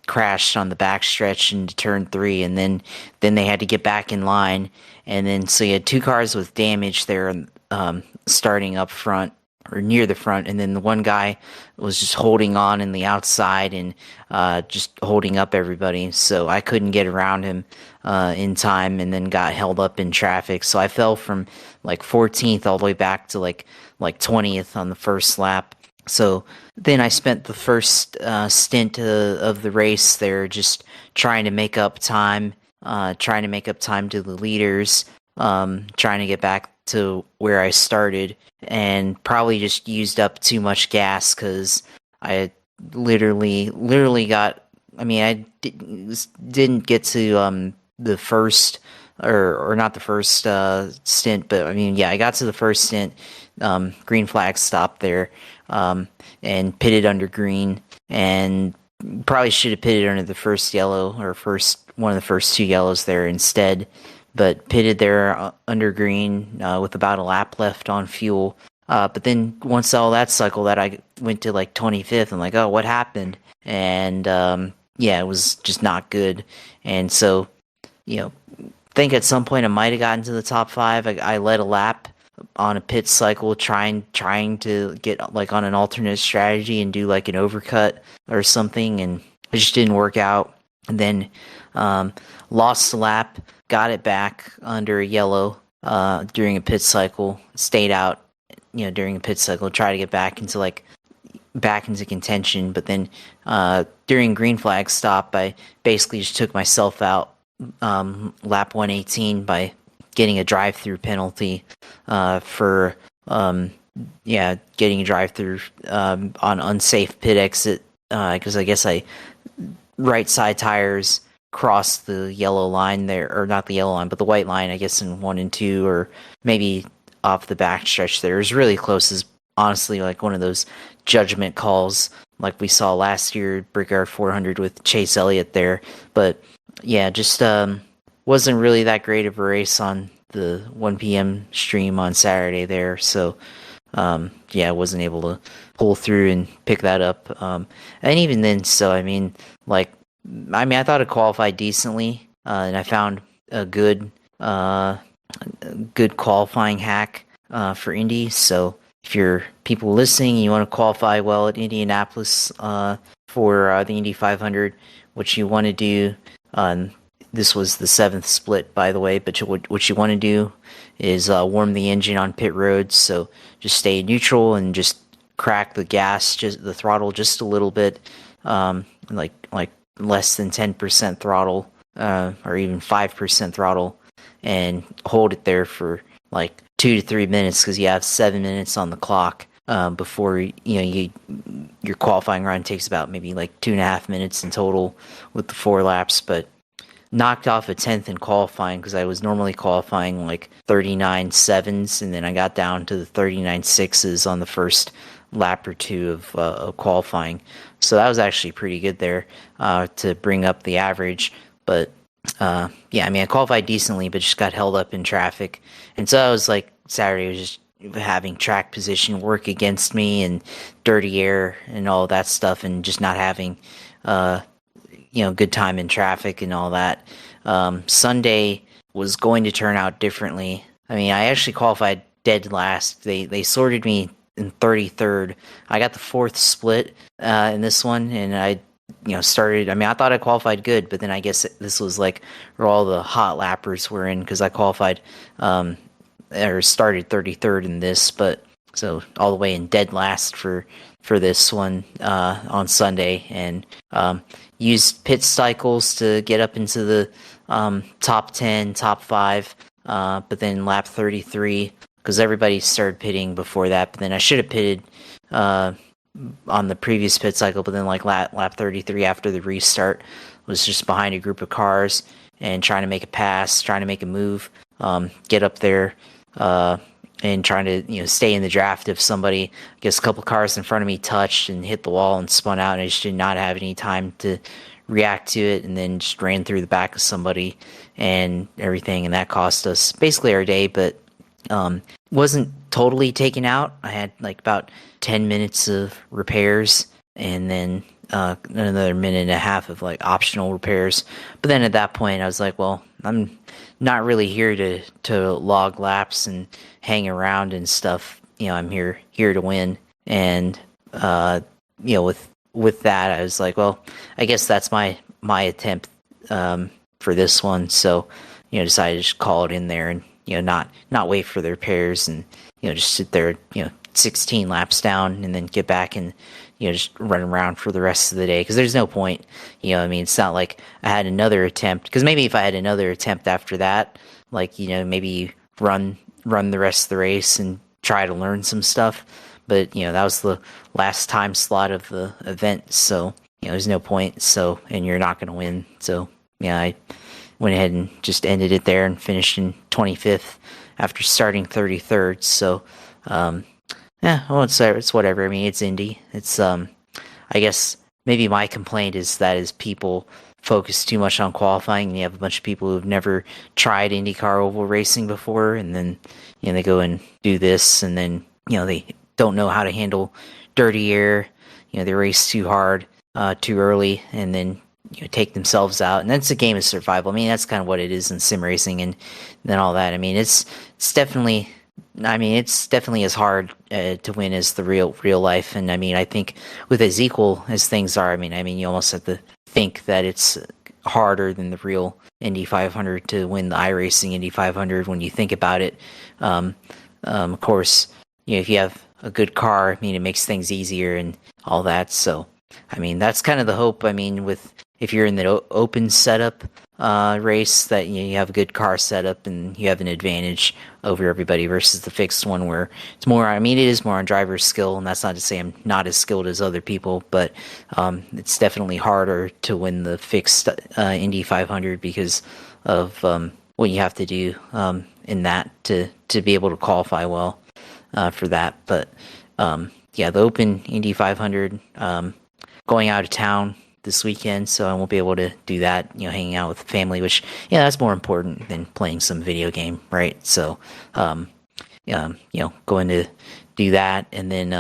crashed on the backstretch into turn 3, and then they had to get back in line, and then so you had 2 cars with damage there, starting up front or near the front, and then the one guy was just holding on in the outside and just holding up everybody, so I couldn't get around him in time, and then got held up in traffic. So I fell from like 14th all the way back to like 20th on the first lap. So then I spent the first stint of the race there just trying to make up time to the leaders, trying to get back to where I started, and probably just used up too much gas because I literally got, I mean, I didn't get to the first, or not the first stint, but I mean, yeah, I got to the first stint, green flag stopped there, and pitted under green, and probably should have pitted under the first yellow, or one of the first 2 yellows there instead, but pitted there under green with about a lap left on fuel. But then once all that cycle, that I went to like 25th, I'm like, oh, what happened? And it was just not good. And so, think at some point I might have gotten to the top 5. I led a lap on a pit cycle, trying to get like on an alternate strategy and do like an overcut or something, and it just didn't work out. And then lost the lap, got it back under a yellow during a pit cycle, stayed out during a pit cycle, try to get back into contention, but then during green flag stop, I basically just took myself out lap 118 by getting a drive-through penalty for getting a drive-through on unsafe pit exit, because I guess right side tires crossed the yellow line there, or not the yellow line, but the white line, I guess, in 1 and 2, or maybe off the backstretch there. It was really close, as honestly like one of those judgment calls like we saw last year, Brickyard 400 with Chase Elliott there. But yeah, just wasn't really that great of a race on the 1 p.m. stream on Saturday there. So I wasn't able to pull through and pick that up. And even then, so I thought it qualified decently, and I found a good qualifying hack for Indy. So if you're people listening and you want to qualify well at Indianapolis for the Indy 500, what you want to do, this was the 7th split, by the way, but what you want to do is warm the engine on pit roads. So just stay neutral and just crack the gas, just the throttle just a little bit, like less than 10% throttle, or even 5% throttle, and hold it there for like 2 to 3 minutes, because you have 7 minutes on the clock before your qualifying run takes about maybe like 2.5 minutes in total with the 4 laps. But knocked off a 10th in qualifying, because I was normally qualifying like 39.7s, and then I got down to the 39.6s on the first lap or 2 of qualifying. So that was actually pretty good there to bring up the average. But I qualified decently, but just got held up in traffic. And so I was like, Saturday was just having track position work against me, and dirty air and all that stuff, and just not having good time in traffic and all that. Sunday was going to turn out differently. I mean, I actually qualified dead last. They sorted me in 33rd. I got the 4th split in this one, and I started, I thought I qualified good, but then I guess this was like where all the hot lappers were in, because I qualified or started 33rd in this. But so all the way in dead last for this one on Sunday, and used pit cycles to get up into the top 10, top 5, but then lap 33, because everybody started pitting before that, but then I should have pitted on the previous pit cycle, but then like lap 33 after the restart was just behind a group of cars and trying to make a pass, trying to make a move, get up there, and trying to stay in the draft. If somebody, I guess a couple cars in front of me touched and hit the wall and spun out, and I just did not have any time to react to it, and then just ran through the back of somebody and everything, and that cost us basically our day, but wasn't totally taken out. I had like about 10 minutes of repairs, and then another minute and a half of like optional repairs. But then at that point I was like, well, I'm not really here to log laps and hang around and stuff. I'm here to win. And with that, I was like, well, I guess that's my attempt for this one. So decided to just call it in there and not wait for the repairs, and just sit there 16 laps down and then get back and just run around for the rest of the day, because there's no point. It's not like I had another attempt, because maybe if I had another attempt after that, like maybe run the rest of the race and try to learn some stuff, but that was the last time slot of the event, so there's no point. So, and you're not going to win, so I went ahead and just ended it there and finished in 25th after starting 33rd. So yeah, well, it's whatever. I mean, it's Indy. It's I guess maybe my complaint is people focus too much on qualifying, and you have a bunch of people who've never tried IndyCar oval racing before, and then they go and do this, and then they don't know how to handle dirty air. They race too hard, too early, and then take themselves out. And that's a game of survival. I mean, that's kind of what it is in sim racing, and then all that. I mean, it's definitely as hard to win as the real life. And I mean, I think with as equal as things are, I mean, you almost have to think that it's harder than the real Indy 500 to win the iRacing Indy 500 when you think about it. Of course, if you have a good car, I mean, it makes things easier and all that. So, I mean, that's kind of the hope. I mean, if you're in the open setup race, that you have a good car setup and you have an advantage over everybody, versus the fixed one where it's more, I mean, it is more on driver's skill, and that's not to say I'm not as skilled as other people, but it's definitely harder to win the fixed Indy 500 because of what you have to do in that to be able to qualify well for that. But yeah, the open Indy 500, going out of town this weekend, so I won't be able to do that, hanging out with family, which, that's more important than playing some video game, right? So, going to do that, and then,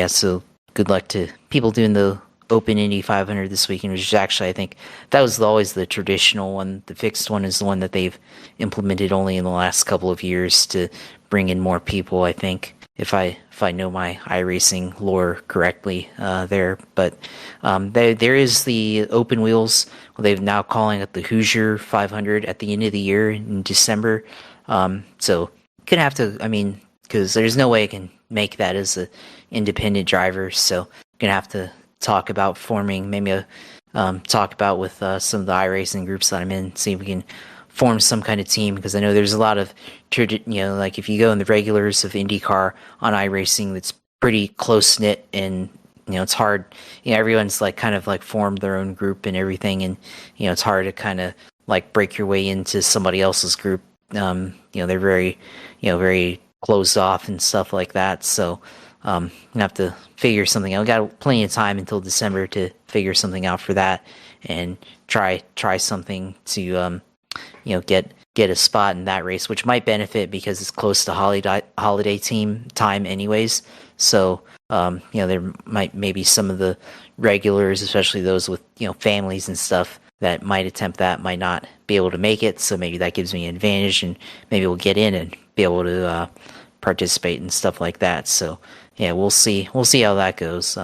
so good luck to people doing the Open Indy 500 this weekend, which is actually, I think, that was always the traditional one. The fixed one is the one that they've implemented only in the last couple of years to bring in more people, I think, if I know my iRacing lore correctly there. But there is the open wheels. Well, they're now calling it the Hoosier 500 at the end of the year in December. So gonna have to, I mean, because there's no way I can make that as an independent driver. So gonna have to talk about forming, maybe talk about with some of the iRacing groups that I'm in, see if we can form some kind of team, because I know there's a lot of, like if you go in the regulars of IndyCar on iRacing, it's pretty close knit, and it's hard. Everyone's like kind of like formed their own group and everything, and it's hard to kind of like break your way into somebody else's group. They're very, very closed off and stuff like that. So I'm gonna have to figure something out. We got plenty of time until December to figure something out for that, and try something to get a spot in that race, which might benefit because it's close to holiday team time anyways. So there maybe some of the regulars, especially those with families and stuff, that might attempt that might not be able to make it. So maybe that gives me an advantage, and maybe we'll get in and be able to participate and stuff like that. So yeah, we'll see how that goes.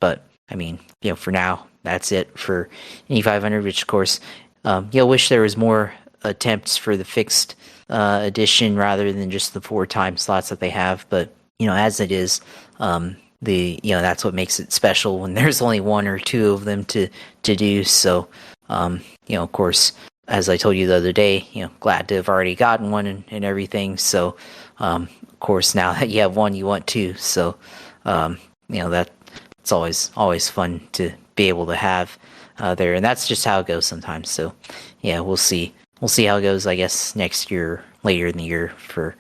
But I mean, for now, that's it for Indy 500, which of course, wish there was more attempts for the fixed edition rather than just the 4 time slots that they have. But as it is, that's what makes it special when there's only 1 or 2 of them to do. So of course, as I told you the other day, glad to have already gotten one and everything. So of course, now that you have 1, you want 2. So that it's always fun to be able to have there, and that's just how it goes sometimes. So yeah, we'll see how it goes, I guess, next year, later in the year, for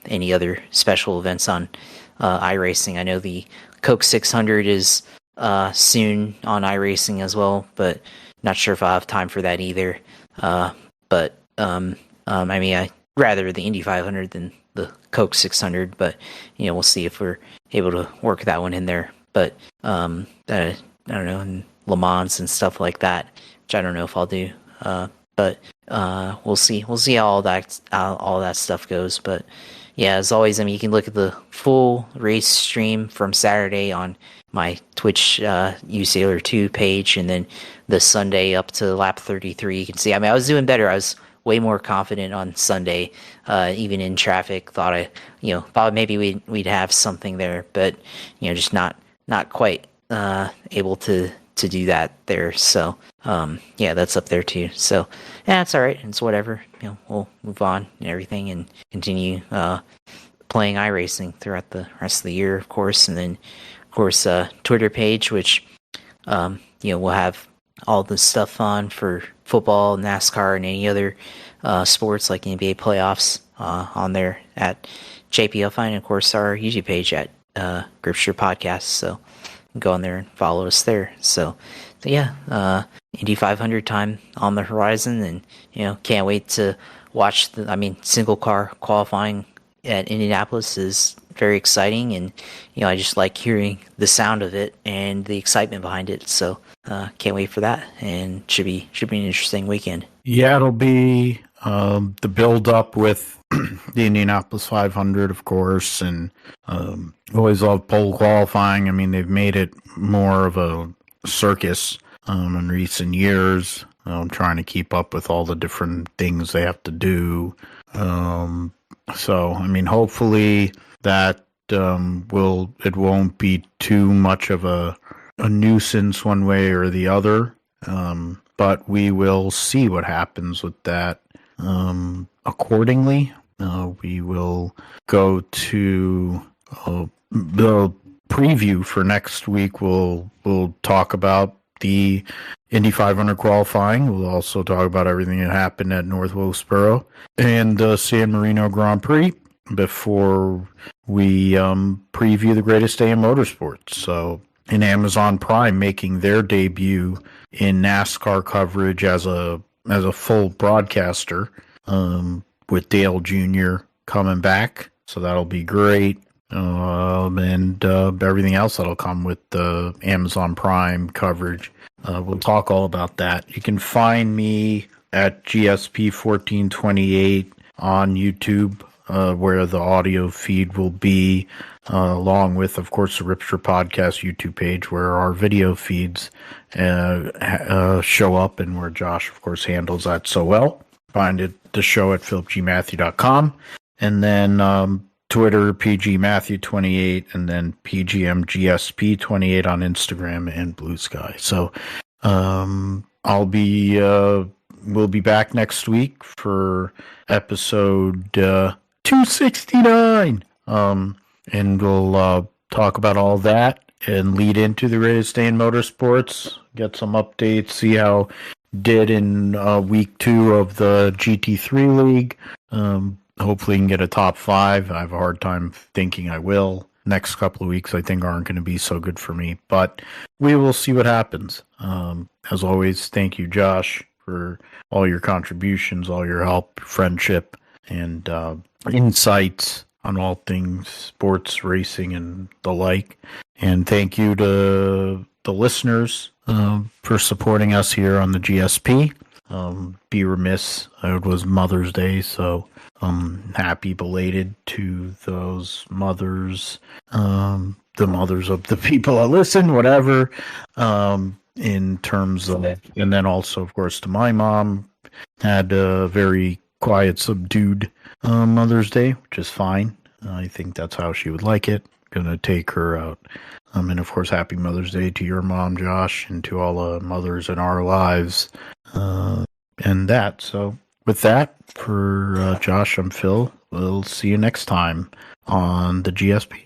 any other special events on iRacing. I know the Coke 600 is soon on iRacing as well, but not sure if I'll have time for that either. But I mean, I rather the Indy 500 than the Coke 600, but we'll see if we're able to work that one in there. But I don't know, and Le Mans and stuff like that, which I don't know if I'll do. But we'll see how all that stuff goes. But yeah, as always, I mean, you can look at the full race stream from Saturday on my Twitch uSailor 2 page, and then the Sunday up to lap 33. You can see, I mean, I was doing better. I was way more confident on Sunday, even in traffic. Thought thought maybe we'd have something there, but just not quite able to do that there. So yeah, that's up there too. So yeah, it's all right. It's whatever. We'll move on and everything, and continue playing iRacing throughout the rest of the year, of course. And then, of course, Twitter page, which we'll have all the stuff on for football, NASCAR, and any other sports like NBA playoffs on there at JPL. And of course, our YouTube page at Gripster Podcast. So go on there and follow us there. So yeah, Indy 500 time on the horizon, and can't wait to watch single car qualifying at Indianapolis is very exciting, and I just like hearing the sound of it and the excitement behind it. So can't wait for that, and should be an interesting weekend. Yeah, it'll be the build up with the Indianapolis 500, of course, and always love pole qualifying. I mean, they've made it more of a circus in recent years. Trying to keep up with all the different things they have to do. So, I mean, hopefully that it won't be too much of a nuisance one way or the other. But we will see what happens with that. Accordingly, we will go to the preview for next week. We'll talk about the Indy 500 qualifying. We'll also talk about everything that happened at North Wilkesboro and the San Marino Grand Prix before we preview the greatest day in motorsports. So, in Amazon Prime making their debut in NASCAR coverage as a full broadcaster, with Dale Jr. coming back. So that'll be great. And everything else that'll come with the Amazon Prime coverage. We'll talk all about that. You can find me at GSP 1428 on YouTube, where the audio feed will be, along with, of course, the Ripster Podcast YouTube page, where our video feeds show up, and where Josh, of course, handles that so well. Find the show at philipgmatthew.com, and then Twitter, PGMatthew28, and then PGMGSP28 on Instagram and Blue Sky. So we'll be back next week for episode 269. And we'll talk about all that and lead into the greatest day in motorsports, get some updates, see how did in week 2 of the GT3 League. Hopefully you can get a top 5. I have a hard time thinking I will. Next couple of weeks I think aren't going to be so good for me, but we will see what happens. As always, thank you, Josh, for all your contributions, all your help, friendship, and insights on all things sports, racing, and the like. And thank you to the listeners for supporting us here on the GSP. Be remiss, it was Mother's Day, so happy belated to those mothers, the mothers of the people that listen, whatever, in terms of, and then also, of course, to my mom, had a very quiet, subdued Mother's Day, which is fine. I think that's how she would like it. Gonna take her out. And of course, happy Mother's Day to your mom, Josh, and to all the mothers in our lives. And that. So with that, for Josh, I'm Phil. We'll see you next time on the GSP.